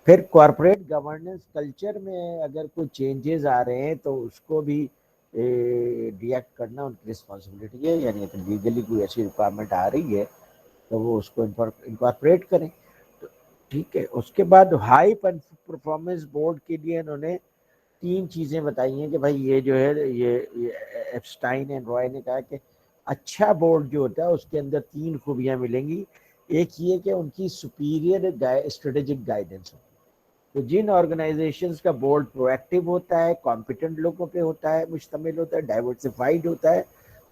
پھر کارپوریٹ گورننس کلچر میں اگر کوئی چینجز آ رہے ہیں تو اس کو بھی ری ایکٹ کرنا ان کی رسپانسبلٹی ہے. یعنی اگر لیگلی کوئی ایسی ریکوائرمنٹ آ رہی ہے تو وہ اس کو انکارپوریٹ کریں. تو ٹھیک ہے. اس کے بعد ہائی پرفارمنس بورڈ کے لیے انہوں نے 3 چیزیں بتائی ہیں کہ بھائی یہ جو ہے یہ ایپسٹائن اینڈ رائے نے کہا کہ اچھا بورڈ جو ہوتا ہے اس کے اندر 3 خوبیاں ملیں گی. ایک یہ کہ ان کی سپیریئر اسٹریٹجک گائیڈنس ہو. تو جن آرگنائزیشنز کا بورڈ پرو ایکٹیو ہوتا ہے, کمپیٹنٹ لوگوں پہ ہوتا ہے, مشتمل ہوتا ہے, ڈائیورسفائڈ ہوتا ہے,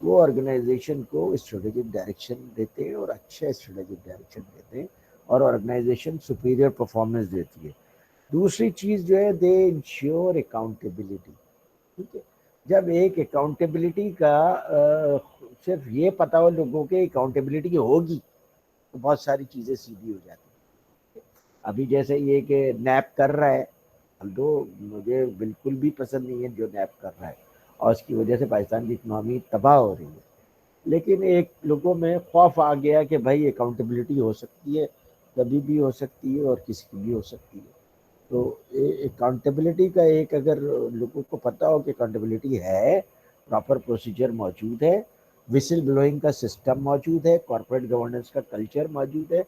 وہ آرگنائزیشن کو اسٹریٹجک ڈائریکشن دیتے ہیں اور اچھا اسٹریٹجک ڈائریکشن دیتے ہیں اور آرگنائزیشن سپیریئر پرفارمنس دیتی ہے. دوسری چیز جو ہے دے انشیور اکاؤنٹیبلٹی. ٹھیک ہے, جب ایک اکاؤنٹیبلٹی کا صرف یہ پتہ ہو لوگوں کے اکاؤنٹیبلٹی ہوگی تو بہت ساری چیزیں سیدھی ہو جاتی ہیں. ابھی جیسے یہ کہ نیپ کر رہا ہے, الدو مجھے بالکل بھی پسند نہیں ہے جو نیپ کر رہا ہے اور اس کی وجہ سے پاکستان کی اکنامی تباہ ہو رہی ہے, لیکن ایک لوگوں میں خوف آ گیا کہ بھائی اکاؤنٹیبلٹی ہو سکتی ہے, کبھی بھی ہو سکتی ہے اور کسی کی بھی ہو سکتی ہے. تو اکاؤنٹیبلٹی کا ایک اگر لوگوں کو پتہ ہو کہ اکاؤنٹیبلٹی ہے, پراپر پروسیجر موجود ہے, وسل بلوئنگ کا سسٹم موجود ہے, کارپوریٹ گورننس کا کلچر موجود ہے,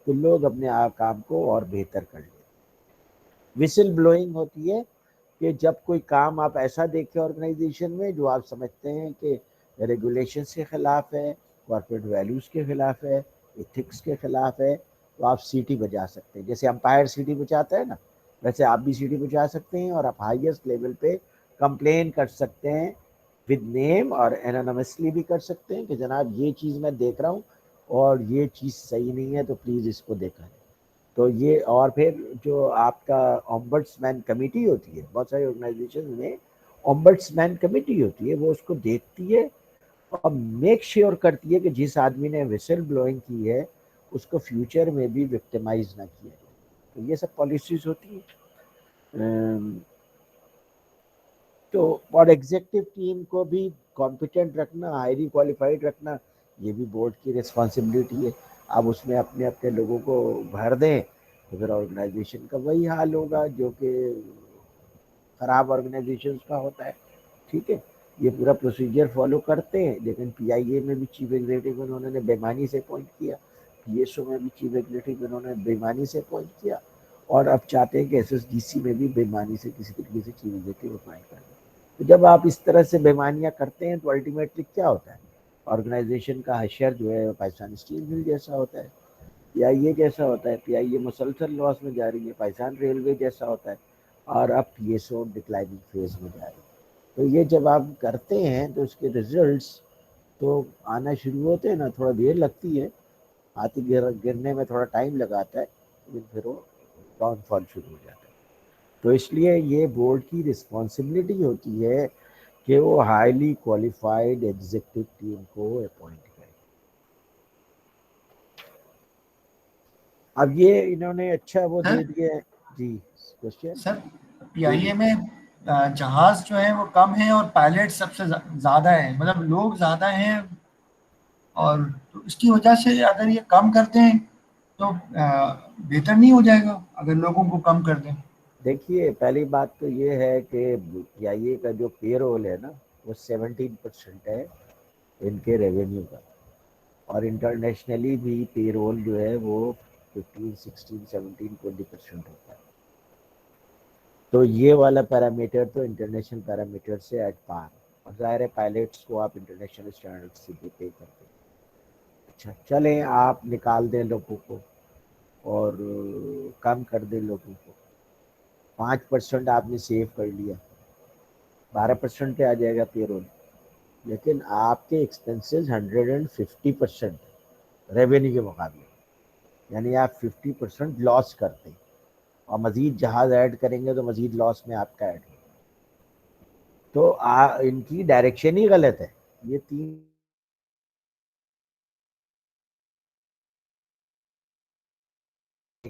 تو لوگ اپنے کام کو اور بہتر کر لیں. وسل بلوئنگ ہوتی ہے کہ جب کوئی کام آپ ایسا دیکھیں آرگنائزیشن میں جو آپ سمجھتے ہیں کہ ریگولیشنس کے خلاف ہے, کارپوریٹ ویلیوز کے خلاف ہے, ایتھکس کے خلاف ہے, تو آپ سیٹی بجا سکتے ہیں. جیسے امپائر سیٹی بجاتا ہے نا, ویسے آپ بھی سیٹی بجا سکتے ہیں اور آپ ہائیسٹ لیول پہ کمپلین کر سکتے ہیں ود نیم اور انانیمسلی بھی کر سکتے ہیں کہ جناب یہ چیز میں دیکھ رہا ہوں اور یہ چیز صحیح نہیں ہے تو پلیز اس کو دیکھا جائے. تو یہ اور پھر جو آپ کا اومبڈس مین کمیٹی ہوتی ہے, بہت ساری آرگنائزیشن میں اومبڈس مین کمیٹی ہوتی ہے, وہ اس کو دیکھتی ہے اور میک شیور کرتی ہے کہ جس آدمی نے وسل بلوئنگ کی ہے اس کو فیوچر میں بھی وکٹمائز نہ کیا جائے. تو یہ سب پالیسیز ہوتی ہیں. تو اور ایگزیکٹو ٹیم کو بھی کمپیٹنٹ رکھنا, ہائیلی کوالیفائڈ رکھنا, یہ بھی بورڈ کی رسپانسبلٹی ہے. اب اس میں اپنے اپنے لوگوں کو بھر دیں تو پھر آرگنائزیشن کا وہی حال ہوگا جو کہ خراب آرگنائزیشنس کا ہوتا ہے. ٹھیک ہے, یہ پورا پروسیجر فالو کرتے ہیں, لیکن پی آئی اے میں بھی چیف ایگزیکٹو انہوں نے بےمانی سے اپوائنٹ کیا, پی ایس او میں بھی چیف ایگزیکٹو انہوں نے بےمانی سے اپوائنٹ کیا, اور اب چاہتے ہیں کہ ایس ایس ڈی سی میں بھی بےمانی سے کسی طریقے سے چیف ایگزیکٹو اپوائنٹ کر دیں. تو جب آپ اس طرح سے بےمانیاں کرتے ہیں تو الٹیمیٹلی کیا ہوتا ہے, آرگنائزیشن کا حشر جو ہے پاکستان اسٹیل مل جیسا ہوتا ہے, پی آئی اے جیسا ہوتا ہے, پی آئی اے مسلسل لاس میں جا رہی ہے, پاکستان ریلوے جیسا ہوتا ہے, اور اب P S O declining phase میں جا رہی ہے. تو یہ جب آپ کرتے ہیں تو اس کے ریزلٹس تو آنا شروع ہوتے ہیں نا, تھوڑا دیر لگتی ہے, ہاتھی گرنے میں تھوڑا ٹائم لگاتا ہے, لیکن پھر وہ ڈاؤن فال شروع ہو جاتا ہے. تو اس لیے یہ بورڈ کی رسپانسبلٹی ہوتی ہے کہ وہ ہائیلی کوالیفائڈ ایگزیکٹو ٹیم کو اپوائنٹ کرے. اب یہ انہوں نے اچھا وہ دے دیا ہے. جی کوشچن سر, پی آئی اے میں جہاز جو ہیں وہ کم ہیں اور پائلٹ سب سے زیادہ ہیں, مطلب لوگ زیادہ ہیں, اور اس کی وجہ سے اگر یہ کم کرتے ہیں تو بہتر نہیں ہو جائے گا اگر لوگوں کو کم کر دیں؟ دیکھیے, پہلی بات تو یہ ہے کہ پی آئی اے کا جو پے رول ہے نا وہ 17% ہے ان کے ریونیو کا, اور انٹرنیشنلی بھی پے رول جو ہے وہ 15, 16, 17, 20% ہوتا ہے. تو یہ والا پیرامیٹر تو انٹرنیشنل پیرامیٹر سے ایٹ پار, اور ظاہر ہے پائلٹس کو آپ انٹرنیشنل اسٹینڈرڈ سے بھی پے کرتے ہیں. اچھا چلیں آپ نکال دیں لوگوں کو اور کم کر دیں لوگوں کو, 5% آپ نے سیو کر لیا, 12% پہ آ جائے گا پے رول, لیکن آپ کے ایکسپنسز 150% ریونیو کے مقابلے, یعنی آپ 50% لاس کرتے ہیں, اور مزید جہاز ایڈ کریں گے تو مزید لاس میں آپ کا ایڈ ہوگا. تو ان کی ڈائریکشن ہی غلط ہے. یہ تین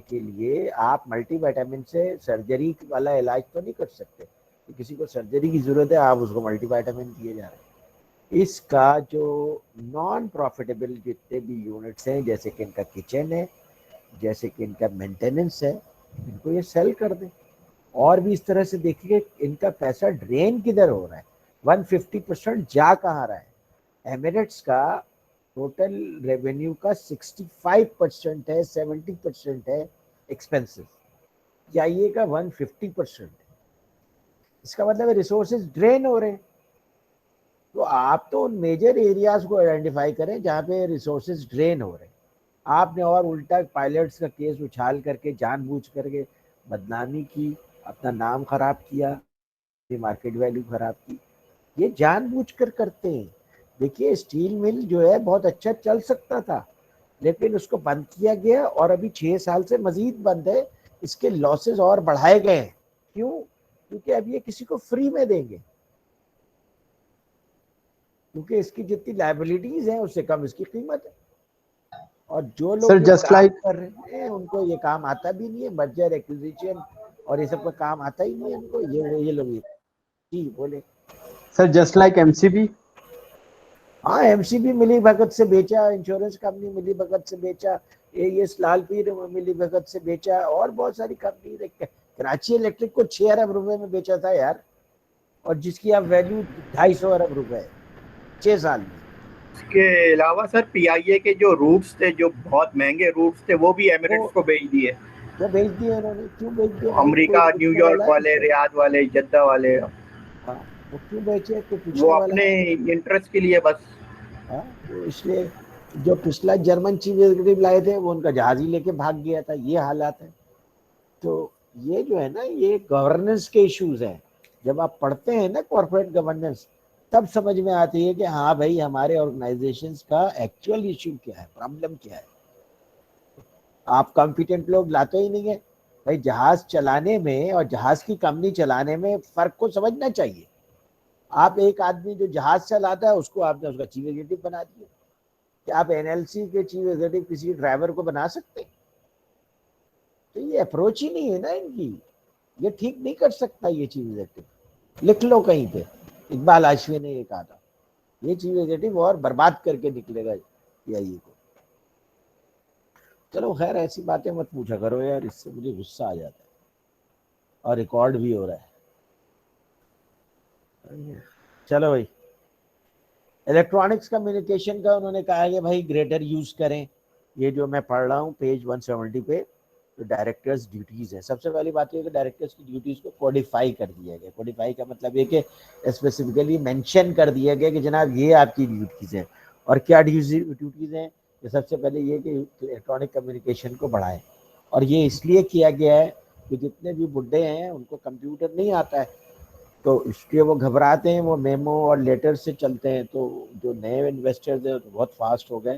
کے لیے آپ ملٹی وائٹامن سے سرجری والا علاج تو نہیں کر سکتے, کہ کسی کو سرجری کی ضرورت ہے آپ اس کو ملٹی وائٹامن دیے جا رہے ہیں. اس کا جو نان پروفیٹیبل جتنے بھی یونٹس ہیں, جیسے کہ ان کا کچن ہے, جیسے کہ ان کا مینٹیننس ہے, ان کو یہ سیل کر دیں. اور بھی اس طرح سے دیکھیے ان کا پیسہ ڈرین کدھر ہو رہا ہے, 150% جا کہاں رہا ہے. ایمریٹس کا ٹوٹل ریونیو کا 65% ہے, 70% ہے ایکسپینسز, یا یہ کا 150%. اس کا مطلب ہے ریسورسز ڈرین ہو رہے ہیں. تو آپ تو ان میجر ایریاز کو آئیڈینٹیفائی کریں جہاں پہ ریسورسز ڈرین ہو رہے ہیں. آپ نے اور الٹا پائلٹس کا کیس اچھال کر کے جان بوجھ کر کے بدنامی کی, اپنا نام خراب کیا, مارکیٹ ویلیو خراب کی, یہ جان بوجھ کر کرتے ہیں. دیکھیے اسٹیل مل جو ہے بہت اچھا چل سکتا تھا, لیکن اس کو بند کیا گیا, اور ابھی 6 سال سے مزید بند ہے. اس کے لاسز اور بڑھائے گئے ہیں. کیوں؟ کیونکہ اب یہ کسی کو فری میں دیں گے, کیونکہ اس کی جتنی لائبلٹیز ہیں اس سے کم اس کی قیمت ہے. اور جو لوگ یہ کام کر رہے ہیں ان کو یہ کام آتا بھی نہیں ہے, مرجر ایکوزیشن اور یہ سب کا کام آتا ہی نہیں ہے ان کو. یہ لوگ جی بولے sir just like M C B. ہاں ایم سی بی ملی بھگت سے بیچا, انشورنس کمپنی ملی بھگت سے بیچا, یہ لال پیر ملی بھگت سے بیچا, اور بہت ساری کمپنی. کراچی الیکٹرک کو 6 ارب روپے میں بیچا تھا یار, اور جس کی اب ویلیو 250 ارب روپے ہے 6 سال میں. اس کے علاوہ سر پی آئی اے کے جو روٹس تھے, جو بہت مہنگے روٹس تھے, وہ بھی ایمریٹس کو بیچ دیے. وہ بیچ دیے انہوں نے. کیوں بیچ دیے بھائی؟ کوئی امریکہ, نیو پوچھنے یارک والا ہے ان والے, سے؟ ریاض والے, جدہ والے, ہاں وہ کیوں بیچے, کوئی وہ پوچھنے والا اپنے ہے؟ انٹرسٹ کے لیے بس. ہاں تو اس لیے جو پچھلا جرمن چیف ایگزیکٹو لائے تھے وہ ان کا جہاز ہی لے کے بھاگ گیا تھا. یہ حالات ہیں. تو یہ جو ہے نا یہ گورننس کے ایشوز ہیں. جب آپ پڑھتے ہیں نا کارپوریٹ گورننس, تب سمجھ میں آتی ہے کہ ہاں بھائی ہمارے آرگنائزیشنز کا ایکچوئل ایشو کیا ہے, پرابلم کیا ہے. آپ کمپیٹنٹ لوگ لاتے ہی نہیں ہیں بھائی. جہاز چلانے میں اور جہاز کی کمپنی چلانے میں فرق کو سمجھنا چاہیے. آپ ایک آدمی جو جہاز چلاتا ہے اس کو آپ نے اس کا چیف ایگزیکٹو بنا دیا, کہ آپ NLC کے چیف ایگزیکٹو کسی ڈرائیور کو بنا سکتے؟ تو یہ اپروچ ہی نہیں ہے نا ان کی، یہ ٹھیک نہیں کر سکتا یہ چیف ایگزیکٹو. لکھ لو کہیں پہ، اقبال ہاشمی نے یہ کہا تھا، یہ چیف ایگزیکٹو اور برباد کر کے نکلے گا PIA کو. چلو خیر ایسی باتیں مت پوچھا کرو یار، اس سے مجھے غصہ آ جاتا ہے، اور ریکارڈ بھی ہو رہا ہے. چلو بھائی، الیکٹرانکس کمیونیکیشن کا انہوں نے کہا کہ بھائی گریٹر یوز کریں. یہ جو میں پڑھ رہا ہوں پیج 170 پہ، تو ڈائریکٹرز ڈیوٹیز ہیں. سب سے پہلی بات یہ کہ ڈائریکٹرز کی ڈیوٹیز کو کوڈیفائی کر دیا گیا. کوڈیفائی کا مطلب یہ کہ اسپیسیفکلی مینشن کر دیا گیا کہ جناب یہ آپ کی ڈیوٹیز ہیں. اور کیا ڈیوٹیز ہیں؟ کہ سب سے پہلے یہ کہ الیکٹرانک کمیونیکیشن کو بڑھائیں. اور یہ اس لیے کیا گیا ہے کہ جتنے بھی بڈھے ہیں ان کو کمپیوٹر نہیں آتا ہے، تو اس لیے وہ گھبراتے ہیں، وہ میمو اور لیٹر سے چلتے ہیں. تو جو نئے انویسٹرز ہیں بہت فاسٹ ہو گئے،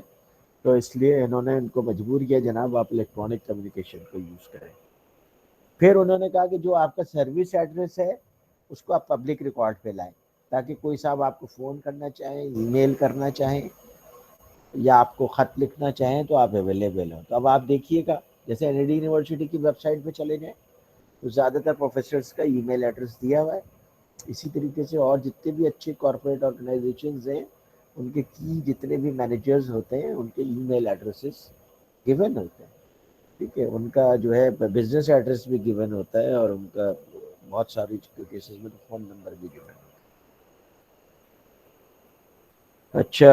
تو اس لیے انہوں نے ان کو مجبور کیا جناب آپ الیکٹرانک کمیونیکیشن کو یوز کریں. پھر انہوں نے کہا کہ جو آپ کا سروس ایڈریس ہے اس کو آپ پبلک ریکارڈ پہ لائیں، تاکہ کوئی صاحب آپ کو فون کرنا چاہیں، ای میل کرنا چاہیں، یا آپ کو خط لکھنا چاہیں تو آپ اویلیبل ہوں. تو اب آپ دیکھیے گا جیسے NLD یونیورسٹی کی ویب سائٹ پہ چلے جائیں تو زیادہ تر پروفیسرس کا ای میل ایڈریس دیا ہوا ہے. اسی طریقے سے اور جتنے بھی اچھے کارپوریٹ آرگنائزیشنز ہیں ان کے کی جتنے بھی مینیجرز ہوتے ہیں ان کے ای میل ایڈریسز گیون ہوتے ہیں. ٹھیک ہے، ان کا جو ہے بزنس ایڈریس بھی گیون ہوتا ہے، اور ان کا بہت ساری کیسز میں فون نمبر بھی گیون ہوتا ہے. اچھا،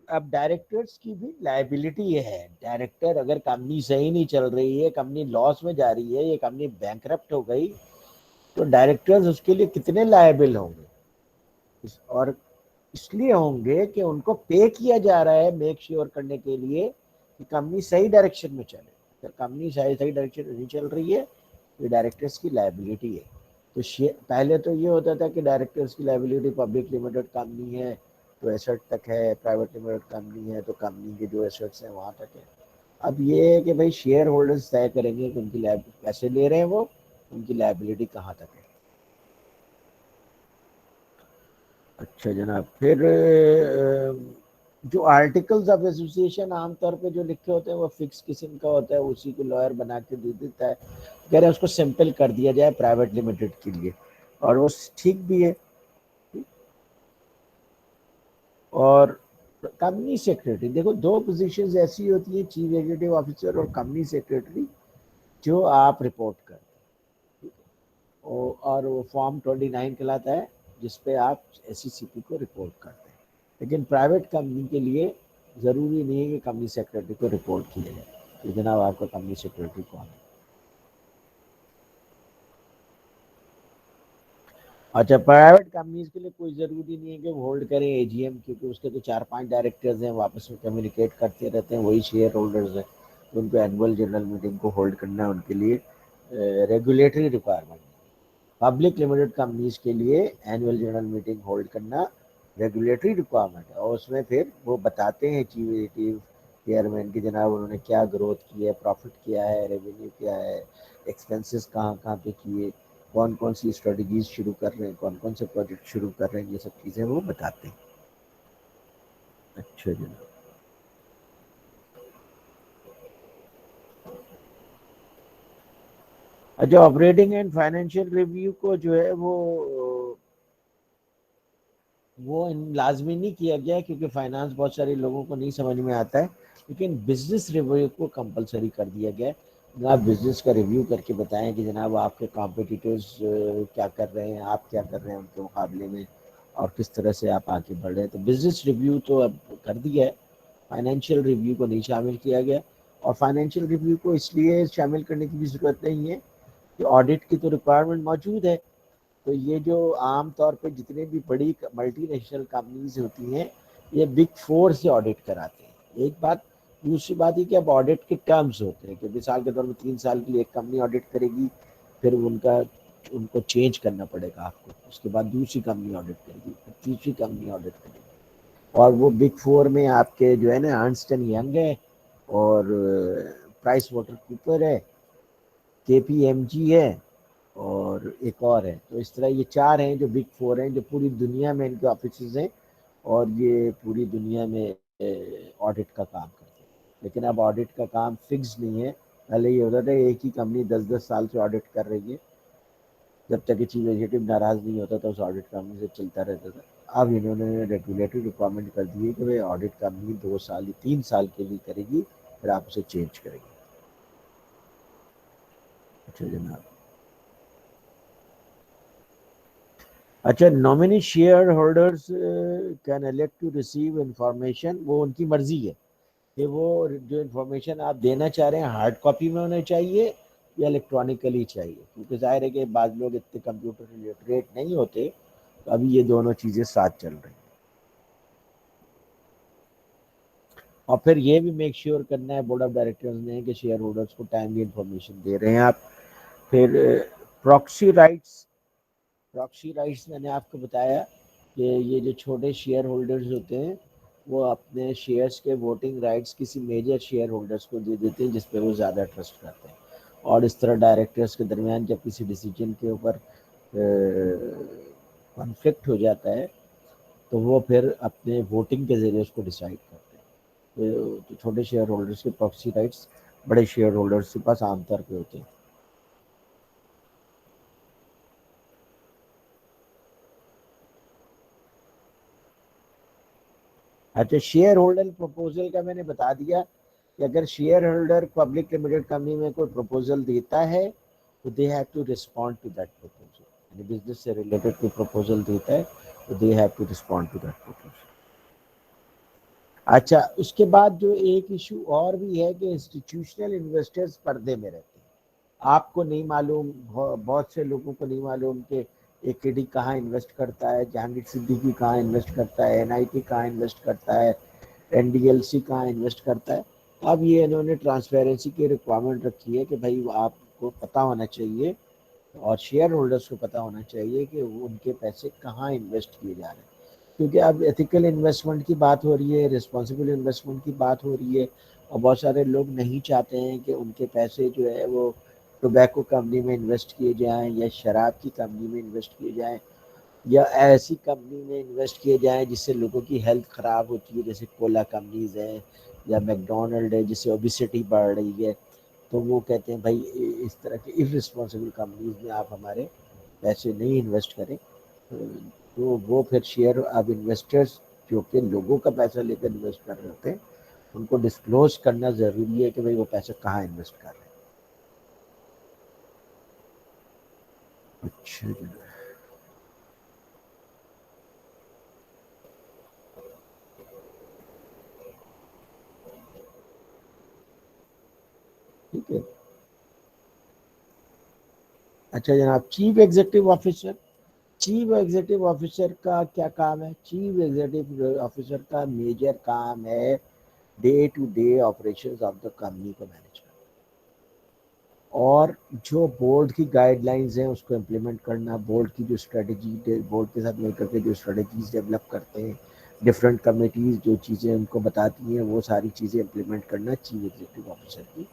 اب ڈائریکٹرز کی بھی لائبلٹی یہ ہے. ڈائریکٹر اگر کمپنی صحیح نہیں چل رہی ہے، کمپنی لاس میں جا رہی ہے، یہ کمپنی بینکرپٹ ہو گئی، تو ڈائریکٹرز اس کے لیے کتنے لائبل ہوں گے؟ اور اس لیے ہوں گے کہ ان کو پے کیا جا رہا ہے میک شیور کرنے کے لیے کہ کمپنی صحیح ڈائریکشن میں چلے. اگر کمپنی صحیح ڈائریکشن میں نہیں چل رہی ہے تو ڈائریکٹرز کی لائبلٹی ہے. تو پہلے تو یہ ہوتا تھا کہ ڈائریکٹرز کی لائبلٹی پبلک لمیٹڈ کمپنی ہے تو ایسٹ تک ہے، پرائیویٹ لمیٹڈ کمپنی ہے تو کمپنی کے جو ایسٹس ہیں وہاں تک ہے. اب یہ ہے کہ بھائی شیئر ہولڈرز طے کریں گے کہ ان کی پیسے لے رہے ہیں وہ، ان کی لائبلٹی کہاں تک ہے. اچھا جناب، پھر جو آرٹیکلز آف ایسوسیشن عام طور پہ جو لکھے ہوتے ہیں وہ فکس قسم کا ہوتا ہے، اسی کو لائر بنا کے دے دیتا ہے. کہہ رہے ہیں اس کو سمپل کر دیا جائے پرائیویٹ لمیٹڈ کے لیے، اور وہ ٹھیک بھی ہے. اور کمپنی سیکریٹری، دیکھو دو پوزیشنز ایسی ہوتی ہیں، چیف ایگزیکٹو آفیسر اور کمپنی سیکریٹری، جو آپ رپورٹ کرتے ہیں. اور وہ فارم 29 کہلاتا ہے جس پہ آپ SECP کو رپورٹ کرتے ہیں. لیکن پرائیویٹ کمپنی کے لیے ضروری نہیں ہے کہ کمپنی سیکریٹری کو رپورٹ کیا جائے کہ جناب آپ کا کمپنی سیکریٹری کون ہے. اچھا، پرائیویٹ کمپنیز کے لیے کوئی ضروری نہیں ہے کہ وہ ہولڈ کریں AGM، کیونکہ اس کے تو 4-5 ڈائریکٹرز ہیں، وہ آپس میں کمیونیکیٹ کرتے رہتے ہیں، وہی شیئر ہولڈرز ہیں. ان کو اینول جنرل میٹنگ کو ہولڈ کرنا ان کے لیے ریگولیٹری ریکوائرمنٹ ہے. پبلک لمیٹڈ کمپنیز کے لیے اینول جنرل میٹنگ ہولڈ کرنا ریگولیٹری ریکوائرمنٹ ہے، اور اس میں پھر وہ بتاتے ہیں چیف ایگزیکٹو چیئرمین کی جناب انہوں نے کیا گروتھ کی ہے، پروفٹ کیا ہے، ریونیو کیا ہے، ایکسپینسز کہاں کہاں پہ کیے، کون کون سی اسٹریٹجیز شروع کر رہے ہیں، کون کون سے پروجیکٹ شروع کر رہے ہیں، یہ سب چیزیں وہ بتاتے ہیں. اچھا جناب، اچھا آپریٹنگ اینڈ فائنینشیل ریویو کو جو ہے وہ لازمی نہیں کیا گیا کیونکہ فائنانس بہت سارے لوگوں کو نہیں سمجھ میں آتا ہے، لیکن بزنس ریویو کو کمپلسری کر دیا گیا. آپ بزنس کا ریویو کر کے بتائیں کہ جناب آپ کے کمپیٹیٹرز کیا کر رہے ہیں، آپ کیا کر رہے ہیں ان کے مقابلے میں، اور کس طرح سے آپ آگے بڑھ رہے ہیں. تو بزنس ریویو تو اب کر دیا ہے، فائنینشیل ریویو کو نہیں شامل کیا گیا. اور فائنینشیل ریویو کو اس لیے شامل کرنے کی بھی ضرورت نہیں ہے کہ آڈٹ کی تو ریکوائرمنٹ موجود ہے. تو یہ جو عام طور پہ جتنے بھی بڑی ملٹی نیشنل کمپنیز ہوتی ہیں یہ بگ 4 سے آڈٹ کراتے ہیں. ایک بات. دوسری بات یہ کہ اب آڈٹ کے ٹرمز ہوتے ہیں کہ مثال کے طور پر 3 سال کے لیے ایک کمپنی آڈٹ کرے گی، پھر ان کو چینج کرنا پڑے گا آپ کو، اس کے بعد دوسری کمپنی آڈٹ کرے گی، پھر تیسری کمپنی آڈٹ کرے گی. اور وہ بگ 4 میں آپ کے جو ہے نا ارنسٹ اینڈ ینگ ہے، اور پرائس واٹر کوپر ہے، KPMG ہے، اور ایک اور ہے. تو اس طرح یہ 4 ہیں جو بگ 4 ہیں، جو پوری دنیا میں ان کے آفیسز ہیں، اور یہ پوری دنیا میں آڈٹ کا کام کرتے ہیں، لیکن اب آڈٹ کا کام فکس نہیں ہے. پہلے یہ ہوتا تھا ایک ہی کمپنی 10 سال سے آڈٹ کر رہی ہے، جب تک کہ چیف ایگزیکٹو ناراض نہیں ہوتا تھا اس آڈٹ کمپنی سے چلتا رہتا تھا. اب انہوں نے ریگولیٹری ریکوائرمنٹ کر دی ہے کہ بھائی آڈٹ کمپنی 2 سال یا 3 سال کے لیے کرے گی، پھر آپ اسے چینج کریں گے. اچھا جناب. اچھا، nominee shareholders can elect to receive information. وہ ان کی مرضی ہے کہ وہ جو انفارمیشن آپ دینا چاہ رہے ہیں ہارڈ کاپی میں ہونا چاہیے یا الیکٹرانکلی چاہیے، کیونکہ ظاہر ہے کہ بعض لوگ اتنے کمپیوٹر لٹریٹ نہیں ہوتے. تو ابھی یہ دونوں چیزیں ساتھ چل رہی ہیں. اور پھر یہ بھی میک شیور کرنا ہے بورڈ آف ڈائریکٹرز نے کہ شیئر ہولڈرز کو ٹائملی انفارمیشن دے رہے ہیں آپ. پھر پراکسی رائٹس میں نے آپ کو بتایا کہ یہ جو چھوٹے شیئر ہولڈرز ہوتے ہیں وہ اپنے شیئرز کے ووٹنگ رائٹس کسی میجر شیئر ہولڈرز کو دے دیتے ہیں جس پہ وہ زیادہ ٹرسٹ کرتے ہیں. اور اس طرح ڈائریکٹرز کے درمیان جب کسی ڈیسیجن کے اوپر کنفلکٹ ہو جاتا ہے تو وہ پھر اپنے ووٹنگ کے ذریعے اس کو ڈیسائیڈ کرتے ہیں. تو چھوٹے شیئر ہولڈرز کے پراکسی رائٹس بڑے شیئر ہولڈرز کے پاس عام طور پہ ہوتے ہیں. اچھا، شیئر ہولڈر پروپوزل کا میں نے بتا دیا کہ اگر shareholder public limited company میں کوئی پروپوزل دیتا ہے تو they have to respond to that proposal. یعنی بزنس سے ریلیٹڈ کوئی پروپوزل دیتا ہے تو they have to respond to that proposal. اچھا، اس کے بعد جو ایک ایشو اور بھی ہے کہ انسٹیٹیوشنل انویسٹرز پردے میں رہتے ہیں. آپ کو نہیں معلوم، بہت سے لوگوں کو نہیں معلوم کہ اے کے ڈی کہاں انویسٹ کرتا ہے، جہانگیر صدیقی کہاں انویسٹ کرتا ہے، این آئی ٹی کہاں انویسٹ کرتا ہے، این ڈی ایل سی کہاں انویسٹ کرتا ہے. اب یہ انہوں نے ٹرانسپیرنسی کی ریکوائرمنٹ رکھی ہے کہ بھائی آپ کو پتہ ہونا چاہیے اور شیئر ہولڈرز کو پتہ ہونا چاہیے کہ وہ ان کے پیسے کہاں انویسٹ کیے جا رہے ہیں. کیونکہ اب ایتھیکل انویسٹمنٹ کی بات ہو رہی ہے، رسپانسبل انویسٹمنٹ کی بات ہو رہی ہے، اور بہت سارے لوگ نہیں چاہتے ہیں کہ ان کے پیسے جو ہے وہ ٹوبیکو کمپنی میں انویسٹ کیے جائیں یا شراب کی کمپنی میں انویسٹ کیے جائیں یا ایسی کمپنی میں انویسٹ کیے جائیں جس سے لوگوں کی ہیلتھ خراب ہوتی ہے، جیسے کولا کمپنیز ہیں یا میکڈونلڈ ہے جس سے اوبیسٹی بڑھ رہی ہے. تو وہ کہتے ہیں بھائی اس طرح کی ارسپانسبل کمپنیز میں آپ ہمارے پیسے نہیں انویسٹ کریں. تو وہ پھر شیئر اب انویسٹرز جو کہ لوگوں کا پیسہ لے کر انویسٹ کر رہے ہوتے ہیں ان کو ڈسکلوز کرنا ضروری ہے کہ بھائی وہ پیسے کہاں انویسٹ کر رہے ہیں. اچھا جی. ٹھیک ہے. اچھا جناب، چیف ایگزیکٹو آفیسر کا کیا کام ہے؟ چیف ایگزیکٹو آفیسر کا میجر کام ہے day to day operations of the company کو مینیج کرنا اور جو بورڈ کی گائیڈ لائنز ہیں اس کو امپلیمنٹ کرنا. بورڈ کی جو اسٹریٹجی، بورڈ کے ساتھ مل کر کے جو اسٹریٹجیز ڈیولپ کرتے ہیں ڈفرینٹ کمیٹیز جو چیزیں ان کو بتاتی ہیں وہ ساری چیزیں امپلیمنٹ کرنا چیف ایگزیکٹو آفیسر کی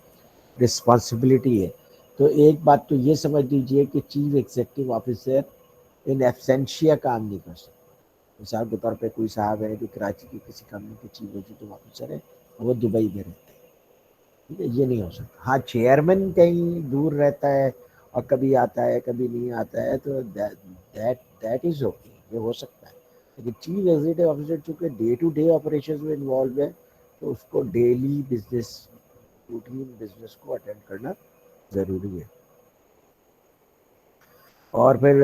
رسپانسبلٹی ہے. تو ایک بات تو یہ سمجھ لیجئے کہ چیف ایگزیکٹو آفیسر ان ایبسینشیا کام نہیں کر سکتا. مثال کے طور پہ کوئی صاحب ہے جو کراچی کی کسی کمپنی کے چیف ایگزیکٹو آفیسر ہے، وہ دبئی میں رہتے ہیں. ٹھیک ہے، یہ نہیں ہو سکتا. ہاں، چیئرمین کہیں دور رہتا ہے اور کبھی آتا ہے کبھی نہیں آتا ہے تو دیٹ از اوکے، یہ ہو سکتا ہے. لیکن چیف ایگزیکٹو آفیسر چونکہ ڈے ٹو ڈے آپریشن میں انوالو ہے تو اس کو ڈیلی بزنس، روٹین بزنس کو اٹینڈ کرنا ضروری ہے. اور پھر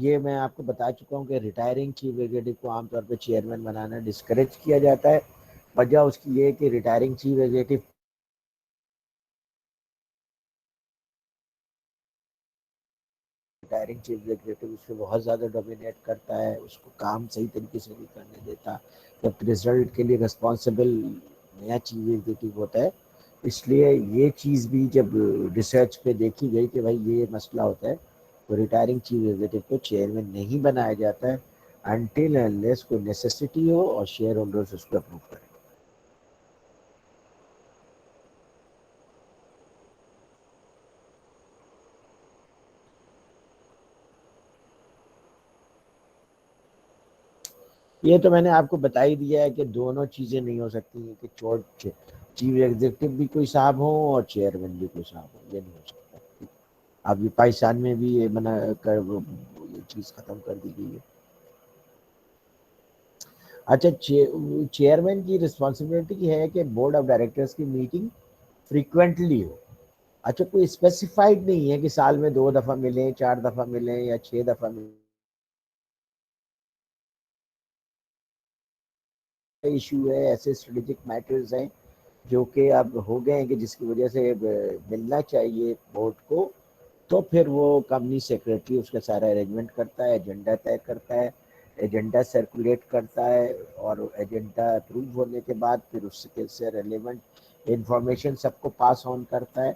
یہ میں آپ کو بتا چکا ہوں کہ ریٹائرنگ چیف ایگزیکٹو کو عام طور پہ چیئرمین بنانا ڈسکریج کیا جاتا ہے. وجہ اس کی یہ ہے کہ ریٹائرنگ چیف ایگزیکٹو اس کو بہت زیادہ ڈومینیٹ کرتا ہے، اس کو کام صحیح طریقے سے نہیں کرنے دیتا. جب رزلٹ کے لیے رسپانسبل نیا چیف ایگزیکٹو ہوتا ہے. اس لیے یہ چیز بھی جب ریسرچ پہ دیکھی گئی کہ بھائی یہ مسئلہ ہوتا ہے تو ریٹائرنگ چیف ایگزیکٹو کو چیئرمین نہیں بنایا جاتا ہے انٹل انلیس کوئی نیسیسٹی ہو اور شیئر ہولڈرز اس کو اپروو کریں. یہ تو میں نے آپ کو بتا ہی دیا ہے کہ دونوں چیزیں نہیں ہو سکتی ہیں کہ چیف ایگزیکٹو بھی کوئی صاحب ہوں اور چیئرمین بھی کوئی صاحب ہوں، یہ نہیں ہو سکتا. اب یہ پاکستان میں بھی یہ بنا کر یہ چیز ختم کر دی گئی ہے. اچھا، چیئرمین کی رسپانسبلٹی ہے کہ بورڈ آف ڈائریکٹرز کی میٹنگ فریکوینٹلی ہو. اچھا، کوئی اسپیسیفائڈ نہیں ہے کہ سال میں 2 دفعہ ملیں، 4 دفعہ ملیں یا 6 دفعہ ملیں. ایشو ہے، ایسے اسٹریٹجک میٹرز ہیں جو کہ اب ہو گئے ہیں کہ جس کی وجہ سے ملنا چاہیے بورڈ کو. تو پھر وہ کمپنی سیکریٹری اس کا سارا ارینجمنٹ کرتا ہے، ایجنڈا طے کرتا ہے، ایجنڈا سرکولیٹ کرتا ہے، اور ایجنڈا اپروو ہونے کے بعد پھر اس کے سے ریلیونٹ انفارمیشن سب کو پاس آن کرتا ہے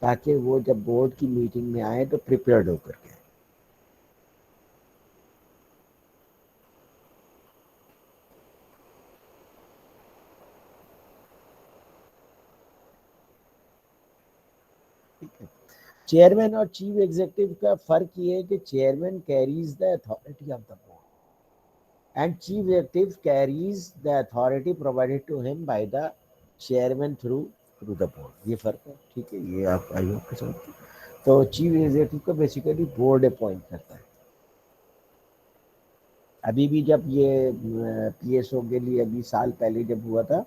تاکہ وہ جب بورڈ کی میٹنگ میں آئے تو پریپیئرڈ ہو کر کے. چیئرمین اور چیف ایگزیکٹو کا فرق یہ ہے کہ chairman carries the authority of the board and chief executive carries the authority provided to ہم by the chairman through the board. یہ فرق ہے، ٹھیک ہے، یہ آپ آئی ہوپ کے سمجھتے. تو چیف ایگزیکٹو کو بیسیکلی بورڈ اپوائنٹ کرتا ہے. ابھی بھی جب یہ پی ایس او کے لیے ابھی سال پہلے جب ہوا تھا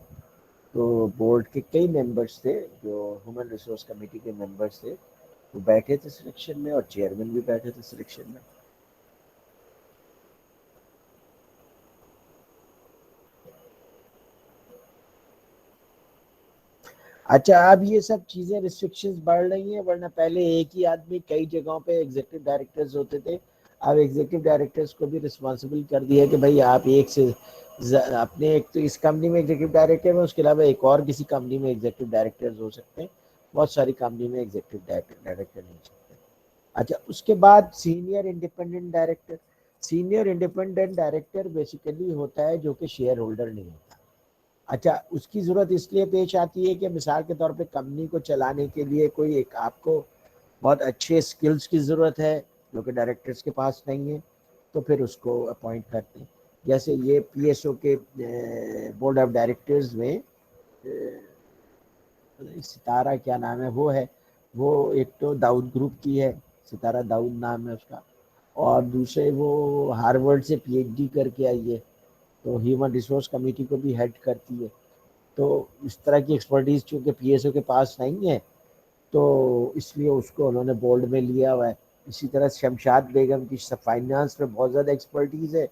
تو بورڈ کے کئی ممبرس تھے جو ہیومن ریسورس کمیٹی کے ممبرس تھے، وہ بیٹھے تھے سلیکشن میں اور چیئرمین بھی بیٹھے تھے سلیکشن میں. اچھا، اب یہ سب چیزیں ریسٹرکشنز بڑھ رہی ہیں، ورنہ پہلے ایک ہی آدمی کئی جگہوں پہ ایگزیکٹو ڈائریکٹرز ہوتے تھے. اب ایگزیکٹو ڈائریکٹرز کو بھی رسپانسبل کر دیا کہ بھائی آپ ایک سے اپنے ایک تو اس کمپنی میں ایگزیکٹو ڈائریکٹر ہے، اس کے علاوہ ایک اور کسی کمپنی میں ایگزیکٹو ڈائریکٹرز ہو سکتے ہیں. بہت ساری کمپنی میں ایگزیکٹو ڈائریکٹر نہیں ہو سکتے. اچھا، اس کے بعد senior independent director. Senior independent director basically ہوتا ہے جو کہ شیئر ہولڈر نہیں ہوتا. اچھا، اس کی ضرورت اس لیے پیش آتی ہے کہ مثال کے طور پہ کمپنی کو چلانے کے لیے کوئی ایک آپ کو بہت اچھے سکلز کی ضرورت ہے جو کہ ڈائریکٹرز کے پاس نہیں ہے، تو پھر اس کو اپوائنٹ کرتے ہیں. جیسے یہ پی ایس او کے بورڈ آف ڈائریکٹرز میں ستارہ کیا نام ہے وہ ایک تو داؤد گروپ کی ہے، ستارہ داؤد نام ہے اس کا، اور دوسرے وہ ہارورڈ سے پی ایچ ڈی کر کے آئی ہے تو ہیومن ریسورس کمیٹی کو بھی ہیڈ کرتی ہے. تو اس طرح کی ایکسپرٹیز چونکہ پی ایس او کے پاس نہیں ہے تو اس لیے اس کو انہوں نے بورڈ میں لیا ہوا ہے. اسی طرح شمشاد بیگم کی فائنانس میں بہت زیادہ ایکسپرٹیز ہے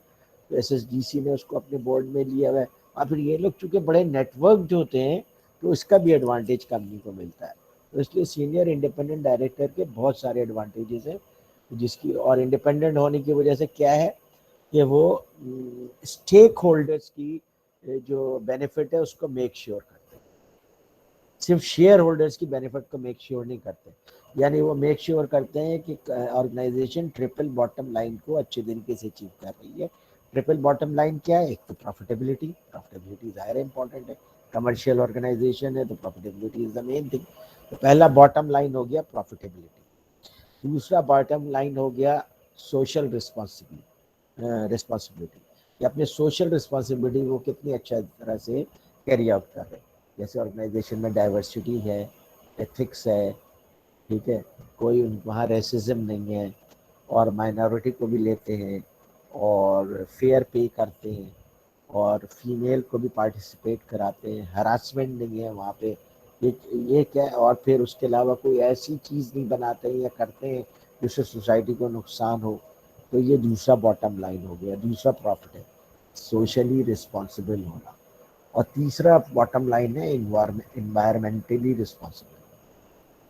تو ایس ایس ڈی سی نے اس کو اپنے بورڈ میں لیا ہوا ہے. اور پھر یہ لوگ چونکہ بڑے نیٹ ورک ہوتے ہیں تو اس کا بھی ایڈوانٹیج کمپنی کو ملتا ہے. تو اس لیے سینئر انڈیپینڈنٹ ڈائریکٹر کے بہت سارے ایڈوانٹیجز ہیں جس کی، اور انڈیپینڈنٹ ہونے کی وجہ سے کیا ہے کہ وہ اسٹیک ہولڈرز کی جو بینیفٹ ہے اس کو میک شیور کرتے ہیں. صرف شیئر ہولڈرز کی بینیفٹ کو میک شیور نہیں کرتے، یعنی وہ میک شیور کرتے ہیں کہ آرگنائزیشن ٹرپل باٹم لائن کو اچھے طریقے سے اچیو کر رہی ہے. ٹرپل باٹم لائن کیا ہے؟ ایک تو پروفیٹیبلٹی ظاہر ہے امپورٹنٹ ہے، کمرشیل آرگنائزیشن ہے تو پروفیٹیبلٹی از دا مین تھنگ. تو پہلا باٹم لائن ہو گیا پروفیٹیبلٹی. دوسرا باٹم لائن ہو گیا سوشل رسپانسبلٹی، کہ اپنے سوشل رسپانسبلٹی کو کتنی اچھا طرح سے کیری آؤٹ کر رہے ہیں. جیسے آرگنائزیشن میں ڈائیورسٹی ہے، ایتھکس ہے، ٹھیک ہے، کوئی وہاں ریسزم نہیں ہے، اور مائنورٹی کو بھی لیتے ہیں اور فیئر پے کرتے ہیں اور فیمیل کو بھی پارٹیسپیٹ کراتے ہیں، ہراسمنٹ نہیں ہے وہاں پہ. یہ کیا ہے، اور پھر اس کے علاوہ کوئی ایسی چیز نہیں بناتے ہیں یا کرتے ہیں جس سے سوسائٹی کو نقصان ہو. تو یہ دوسرا باٹم لائن ہو گیا، دوسرا پروفٹ ہے سوشلی رسپانسبل ہونا. اور تیسرا باٹم لائن ہے انوائرمنٹلی رسپانسبل،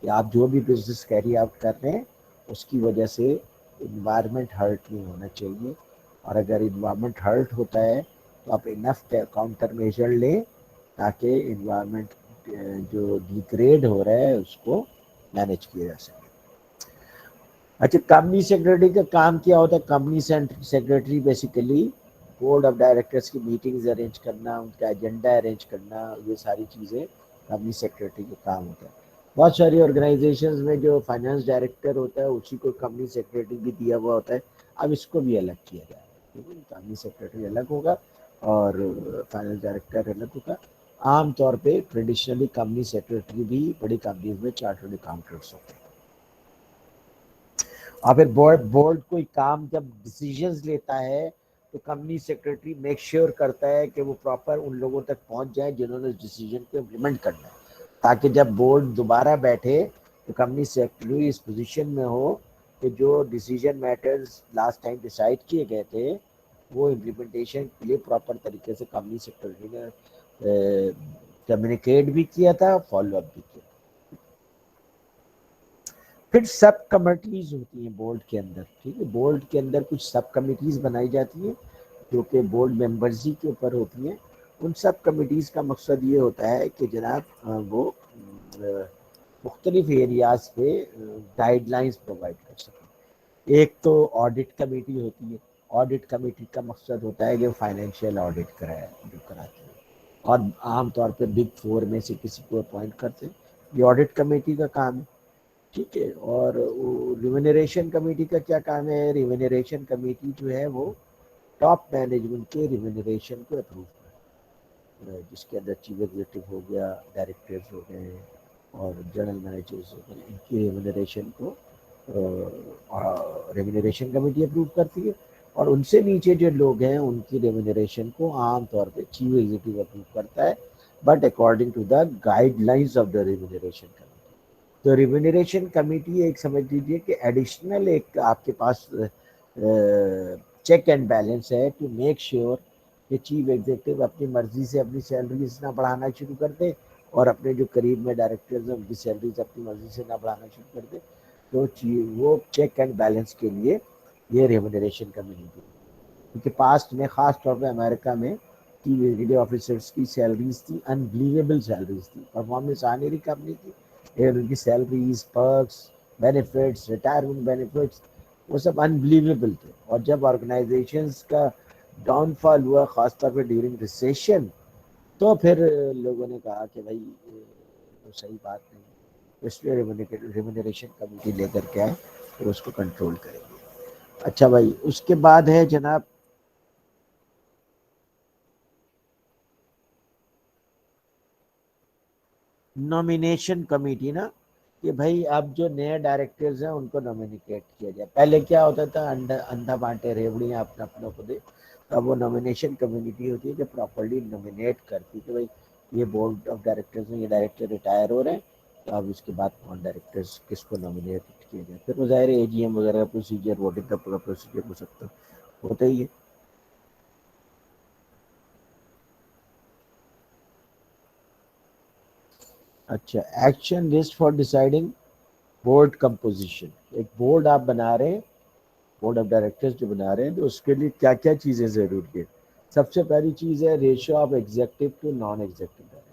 کہ آپ جو بھی بزنس کیری آؤٹ کر رہے ہیں اس کی وجہ سے انوائرمنٹ ہرٹ نہیں ہونا چاہیے، اور اگر انوائرمنٹ ہرٹ ہوتا ہے تو آپ انف کاؤنٹر میجر لیں تاکہ انوائرمنٹ جو ڈیگریڈ ہو رہا ہے اس کو مینیج کیا جا سکے. اچھا، کمپنی سیکرٹری کا کام کیا ہوتا ہے؟ Company secretary basically board of directors کی میٹنگز ارینج کرنا، ان کا ایجنڈا ارینج کرنا، یہ ساری چیزیں کمپنی سیکرٹری کا کام ہوتا ہے. بہت ساری آرگنائزیشنز میں جو فائنانس ڈائریکٹر ہوتا ہے اسی کو کمپنی سیکرٹری بھی دیا ہوا ہوتا ہے. اب اس کو بھی الگ کیا جائے. کمپنی سیکرٹری الگ ہوگا اور فائنل ڈائریکٹر الگ ہوگا. عام طور پہ ٹریڈیشنلی کمپنی سیکرٹری بھی بڑی کمپنیز میں چارٹرڈ اکاؤنٹنٹس ہوتے ہیں. اور پھر بورڈ کوئی کام جب ڈیسیژنز لیتا ہے تو کمپنی سیکرٹری میک شیور کرتا ہے کہ وہ پراپر ان لوگوں تک پہنچ جائیں جنہوں نے اس ڈیسیژن کو امپلیمنٹ کرنا ہے, تاکہ جب بورڈ دوبارہ بیٹھے تو کمپنی سیکرٹری اس پوزیشن میں ہو کہ جو decision matters last time decide کیے گئے تھے وہ امپلیمنٹیشن کے لیے پراپر طریقے سے کمپنی سیکرٹری نے کمیونیکیٹ بھی کیا تھا, فالو اپ بھی کیا. پھر سب کمیٹیز ہوتی ہیں بورڈ کے اندر, ٹھیک ہے. بورڈ کے اندر کچھ سب کمیٹیز بنائی جاتی ہیں جو کہ بورڈ ممبرز ہی کے اوپر ہوتی ہیں. ان سب کمیٹیز کا مقصد یہ ہوتا ہے کہ جناب وہ مختلف ایریاز پہ گائیڈ لائنز پرووائڈ کر سکیں. ایک تو آڈٹ کمیٹی ہوتی ہے. آڈٹ کمیٹی کا مقصد ہوتا ہے کہ فائنینشیل آڈٹ کراتی ہے اور عام طور پہ بگ فور میں سے کسی کو اپوائنٹ کرتے ہیں. یہ آڈٹ کمیٹی کا کام ہے, ٹھیک ہے. اور ریمونریشن کمیٹی کا کیا کام ہے؟ ریمونریشن کمیٹی جو ہے وہ ٹاپ مینجمنٹ کے ریمونریشن کو اپروو کرے, جس کے اندر چیف ایگزیکٹو ہو گیا, ڈائریکٹرز ہو گئے اور جنرل مینیجرز ہو گئے. ان کی ریمونریشن کو ریمونریشن کمیٹی اپروو کرتی ہے. اور ان سے نیچے جو لوگ ہیں ان کی ریمونریشن کو عام طور پہ چیف ایگزیکٹو اپروو کرتا ہے, but according to the guidelines of the remuneration committee. تو ریمونریشن کمیٹی ایک سمجھ لیجیے کہ ایڈیشنل ایک آپ کے پاس چیک اینڈ بیلنس ہے ٹو میک شیور کہ چیف ایگزیکٹو اپنی مرضی سے اپنی سیلریز نہ بڑھانا شروع کر دے اور اپنے جو قریب میں ڈائریکٹرز ہیں ان کی سیلریز اپنی مرضی سے نہ بڑھانا شروع کر دے. تو وہ چیک اینڈ بیلنس کے لیے یہ ریمونریشن کمیٹی ہے. کیونکہ پاسٹ میں خاص طور پہ امریکہ میں چیف ایگزیکٹو آفیسرس کی سیلریز تھی انبلیویبل سیلریز تھی, پرفارمنس آ نہیں رہی کمپنی کی, ان کی salaries, perks, benefits, retirement benefits وہ سب انبلیویبل تھے. اور جب آرگنائزیشنز کا ڈاؤن فال ہوا خاص طور پہ ڈیورنگ ریسیشن تو پھر لوگوں نے کہا کہ بھائی وہ صحیح بات نہیں, اس لیے ریمونریشن کمیٹی لے کر کے آئے پھر اس کو کنٹرول کریں گے. اچھا بھائی, اس کے بعد ہے جناب نومینیشن کمیٹی نا, کہ بھائی اب جو نئے ڈائریکٹرز ہیں ان کو نومینیٹ کیا جائے. پہلے کیا ہوتا تھا اندھا بانٹے ریوڑیاں اپنے اپنوں کو دے. اب وہ نومینیشن کمیٹی ہوتی ہے جو پراپرلی نومینیٹ کرتی ہے کہ بھائی یہ بورڈ آف ڈائریکٹرز ہیں, یہ ڈائریکٹر ریٹائر ہو رہے ہیں تو اب اس کے بعد کون ڈائریکٹرز کس کو نومینیٹ کیا جائے. پھر وہ ظاہر اے جی ایم وغیرہ پروسیجر, ووٹنگ کا پورا پروسیجر ہو سکتا ہوتا ہی ہے. اچھا, action list for deciding board composition. ایک بورڈ آپ بنا رہے ہیں, بورڈ آف ڈائریکٹرز جو بنا رہے ہیں تو اس کے لیے کیا کیا چیزیں ضروری ہے. سب سے پہلی چیز ہے ratio of executive to non executive director.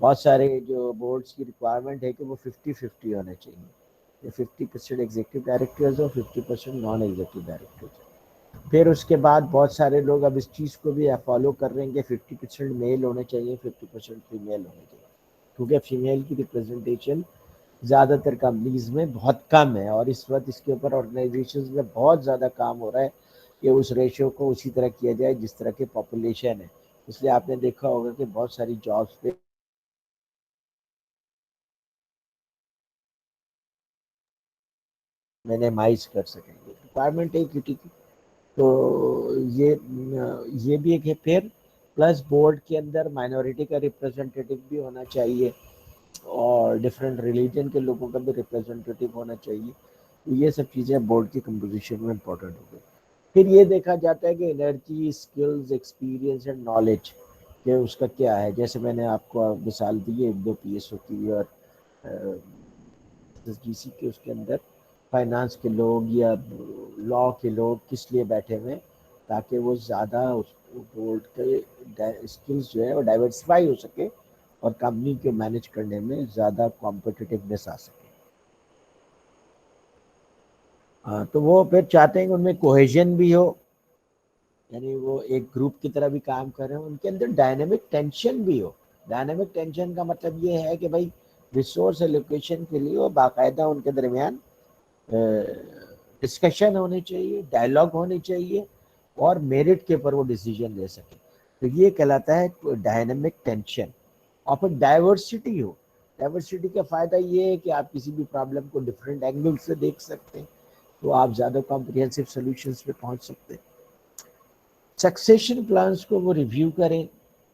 بہت سارے جو بورڈس کی ریکوائرمنٹ ہے کہ وہ 50-50 ہونے چاہیے, 50% ایگزیکٹو ڈائریکٹرز اور 50% نان ایگزیکٹو ڈائریکٹرز. پھر اس کے بعد بہت سارے لوگ اب اس چیز کو بھی فالو کر رہے ہیں کہ 50% میل ہونے چاہیے, 50% فیمیل ہونے چاہیے, کیونکہ فیمیل کی ریپرزنٹیشن زیادہ تر کمپنیز میں بہت کم ہے. اور اس وقت اس کے اوپر آرگنائزیشنز میں بہت زیادہ کام ہو رہا ہے کہ اس ریشو کو اسی طرح کیا جائے جس طرح کی پاپولیشن ہے. اس لیے آپ نے دیکھا ہوگا کہ بہت ساری جابس پہ مینیمائز کر سکیں گے, ریکوائرمنٹ ہے کی. تو یہ بھی ایک ہے. پھر پلس بورڈ کے اندر مائنورٹی کا ریپرزنٹیٹیو بھی ہونا چاہیے اور ڈفرینٹ ریلیجن کے لوگوں کا بھی ریپرزنٹیٹیو ہونا چاہیے. یہ سب چیزیں بورڈ کی کمپوزیشن میں امپورٹنٹ ہو گئی. پھر یہ دیکھا جاتا ہے کہ energy, skills, experience and knowledge کہ اس کا کیا ہے. جیسے میں نے آپ کو مثال دی ہے 2 PSO کی اور SSGC کے, اس کے اندر فائنانس کے لوگ یا لا کے لوگ کس لیے بیٹھے ہوئے تاکہ وہ زیادہ بورڈ کے اسکلز جو ہے وہ ڈائیورسفائی ہو سکے اور کمپنی کے مینیج کرنے میں زیادہ کمپٹیٹیونیس آ سکے. تو وہ پھر چاہتے ہیں کہ ان میں کوہیژن بھی ہو, یعنی وہ ایک گروپ کی طرح بھی کام کر رہے ہیں. ان کے اندر ڈائنامک ٹینشن بھی ہو. ڈائنامک ٹینشن کا مطلب یہ ہے کہ بھائی ریسورس ایلوکیشن کے لیے وہ باقاعدہ ان کے درمیان ڈسکشن ہونی چاہیے, ڈائلاگ ہونی چاہیے اور میرٹ کے اوپر وہ ڈیسیجن لے سکے. تو یہ کہلاتا ہے ڈائنامک ٹینشن. اور پھر ڈائیورسٹی ہو. ڈائیورسٹی کا فائدہ یہ ہے کہ آپ کسی بھی پرابلم کو ڈفرینٹ اینگل سے دیکھ سکتے ہیں, تو آپ زیادہ کمپریہنسو سولوشنس پہ پہنچ سکتے ہیں. سکسیشن پلانس کو وہ ریویو کریں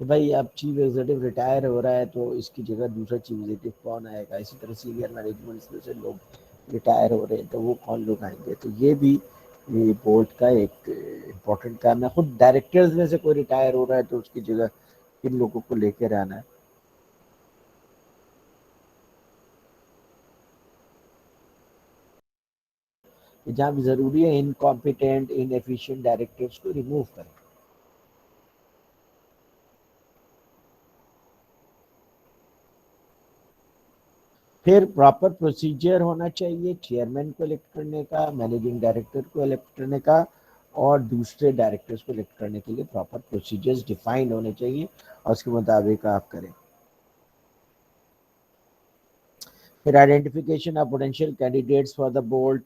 کہ بھائی اب چیف ایگزیکٹو ریٹائر ہو رہا ہے تو اس کی جگہ دوسرا چیف ایگزیکٹو کون آئے گا. اسی طرح سینئر مینجمنٹ میں سے لوگ ریٹائر ہو رہے ہیں تو وہ کون لوگ آئیں گے. تو یہ بھی بورڈ کا ایک امپورٹنٹ کام ہے. خود ڈائریکٹرز میں سے کوئی ریٹائر ہو رہا ہے تو اس کی جگہ کن لوگوں کو لے کے آنا ہے. جہاں بھی ضروری ہے انکمپیٹنٹ انیفیشینٹ ڈائریکٹرز کو ریموو کریں. پھر پراپر پروسیجر ہونا چاہیے چیئرمین کو الیکٹ کرنے کا, مینیجنگ ڈائریکٹر کو الیکٹ کرنے کا, اور دوسرے ڈائریکٹرز کو الیکٹ کرنے کے لیے پراپر پروسیجرز ڈیفائنڈ ہونے چاہیے اور اس کے مطابق آپ کریں. پھر identification of potential candidates for the board,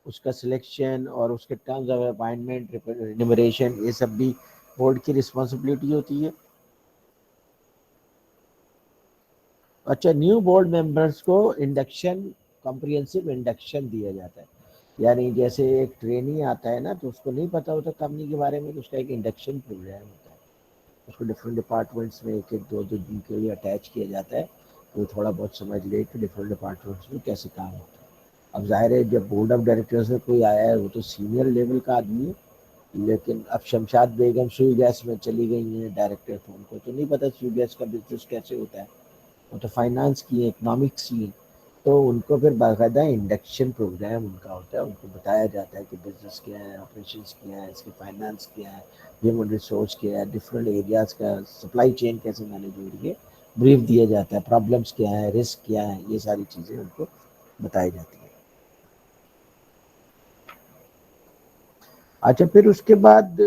اس کا سلیکشن اور اس کے ٹرمز آف اپائنٹمنٹ, ریمونریشن, یہ سب بھی بورڈ کی رسپانسبلٹی ہوتی ہے. اچھا, نیو بورڈ ممبرس کو انڈکشن, کمپریہنسو انڈکشن دیا جاتا ہے. یعنی جیسے ایک ٹرینی آتا ہے نا تو اس کو نہیں پتا ہوتا کمپنی کے بارے میں, تو اس کا ایک انڈکشن پروگرام ہوتا ہے. اس کو ڈفرینٹ ڈپارٹمنٹس میں ایک ایک دو دن کے لیے اٹیچ کیا جاتا ہے, تو تھوڑا بہت سمجھ لے کہ ڈفرینٹ ڈپارٹمنٹس میں کیسے کام ہوتا ہے. اب ظاہر ہے جب بورڈ آف ڈائریکٹرز میں کوئی آیا ہے وہ تو سینئر لیول کا آدمی ہے, لیکن اب شمشاد بیگم سوئی گیس میں چلی گئی ہیں ڈائریکٹر, تو ان کو تو نہیں پتا سوئی گیس کا بزنس کیسے ہوتا ہے. وہ تو فائنانس کی, اکنامکس کی, تو ان کو پھر باقاعدہ انڈکشن پروگرام ان کا ہوتا ہے. ان کو بتایا جاتا ہے کہ بزنس کیا ہے, آپریشنس کیا ہے, اس کی فائنانس کیا ہے, ہیومن ریسورس کیا ہے, ڈفرینٹ ایریاز کا سپلائی چین کیسے مینیج ہو رہی ہے, بریف دیا جاتا ہے. پرابلمس کیا ہیں, رسک کیا ہے, یہ ساری چیزیں ان کو بتائی جاتی ہیں. اچھا, پھر اس کے بعد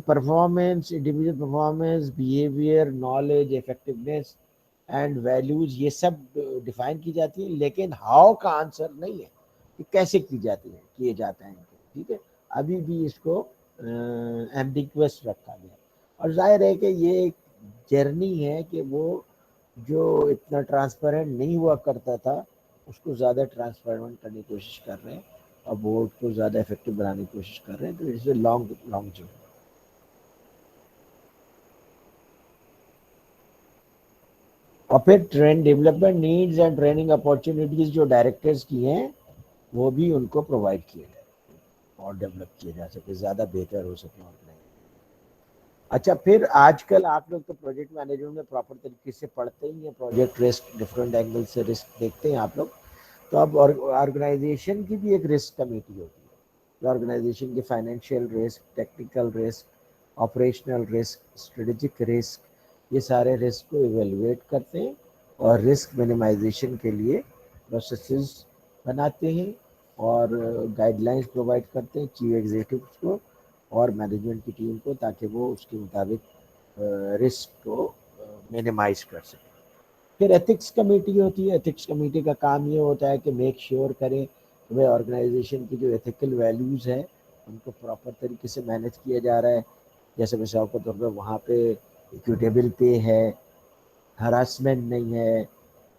performance, individual performance, behaviour, knowledge, effectiveness and values, یہ سب ڈیفائن کی جاتی ہیں. لیکن ہاؤ کا آنسر نہیں ہے کہ کیسے کی جاتی ہے, کیے جاتے ہیں. ٹھیک ہے, ابھی بھی اس کو ایمبیگوس رکھا گیا. اور ظاہر ہے کہ یہ ایک جرنی ہے کہ وہ جو اتنا ٹرانسپیرنٹ نہیں ہوا کرتا تھا اس کو زیادہ ٹرانسپیرنٹ کرنے کی کوشش کر رہے ہیں, اور بورڈ کو زیادہ افیکٹو بنانے کی کوشش کر رہے ہیں. تو اٹس اے لانگ جرنی. اور پھر trend development needs and training opportunities جو ڈائریکٹرز کی ہیں وہ بھی ان کو پرووائڈ کیے جائے اور ڈیولپ کیے جا سکے, زیادہ بہتر ہو سکے. اچھا, پھر آج کل آپ لوگ تو پروجیکٹ مینجمنٹ میں پراپر طریقے سے پڑھتے ہی ہیں, پروجیکٹ رسک, ڈفرینٹ اینگل سے رسک دیکھتے ہیں آپ لوگ. تو اب آرگنائزیشن کی بھی ایک رسک کمیٹی ہوتی ہے. آرگنائزیشن کی financial risk, technical risk, operational risk, strategic risk, یہ سارے رسک کو ایویلویٹ کرتے ہیں اور رسک منیمائزیشن کے لیے پروسیسز بناتے ہیں اور گائیڈ لائنس پرووائڈ کرتے ہیں چیف ایگزیکٹوس کو اور مینجمنٹ کی ٹیم کو, تاکہ وہ اس کے مطابق رسک کو مینیمائز کر سکیں. پھر ایتھکس کمیٹی ہوتی ہے. ایتھکس کمیٹی کا کام یہ ہوتا ہے کہ میک شیور کرے کہ وہ آرگنائزیشن کی جو ایتھیکل ویلیوز ہیں ان کو پراپر طریقے سے مینیج کیا جا رہا ہے. جیسے مثال کے طور پہ وہاں پہ ایکویٹیبل پے ہے, ہراسمنٹ نہیں ہے,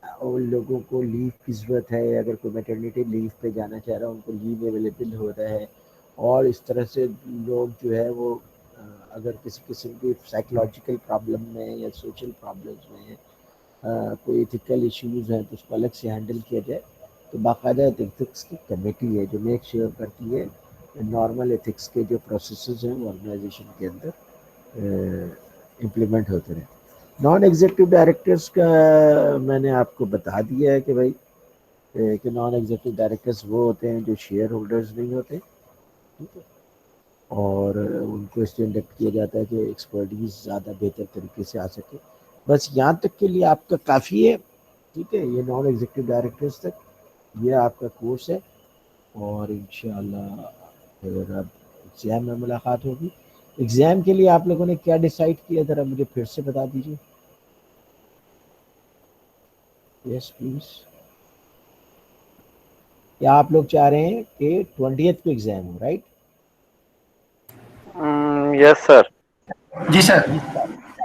اور لوگوں کو لیو کی ضرورت ہے, اگر کوئی میٹرنیٹی لیو پہ جانا چاہ رہا ہے ان کو لیو اویلیبل ہو رہا ہے. اور اس طرح سے لوگ جو ہے وہ اگر کسی قسم کی سائیکولوجیکل پرابلم میں یا سوشل پرابلمس میں کوئی ایتھیکل ایشوز ہیں تو اس کو الگ سے ہینڈل کیا جائے. تو باقاعدہ ایتھکس کی کمیٹی ہے جو میک شیور کرتی ہے نارمل ایتھکس کے جو پروسیسز ہیں وہ آرگنائزیشن کے اندر امپلیمنٹ ہوتے رہیں. نان ایگزیکٹو ڈائریکٹرس کا میں نے آپ کو بتا دیا ہے کہ بھائی کہ نان ایگزیکٹو ڈائریکٹرس وہ ہوتے ہیں جو شیئر ہولڈرز نہیں ہوتے. ٹھیک ہے, اور ان کو اس لیے انڈکٹ کیا جاتا ہے کہ ایکسپرٹیز زیادہ بہتر طریقے سے آ سکے. بس یہاں تک کے لیے آپ کا کافی ہے. ٹھیک ہے, یہ نان ایگزیکٹو ڈائریکٹرز تک یہ آپ کا کورس ہے, اور انشاءاللہ پھر اب ایگزام میں ملاقات ہوگی. ایگزام کے لیے آپ لوگوں نے کیا ڈیسائیڈ کیا, ذرا مجھے پھر سے بتا دیجیے. یس پلیز. کیا آپ لوگ چاہ رہے ہیں کہ 20th کو ایگزام ہو, رائٹ؟ Yes, sir. جی سر.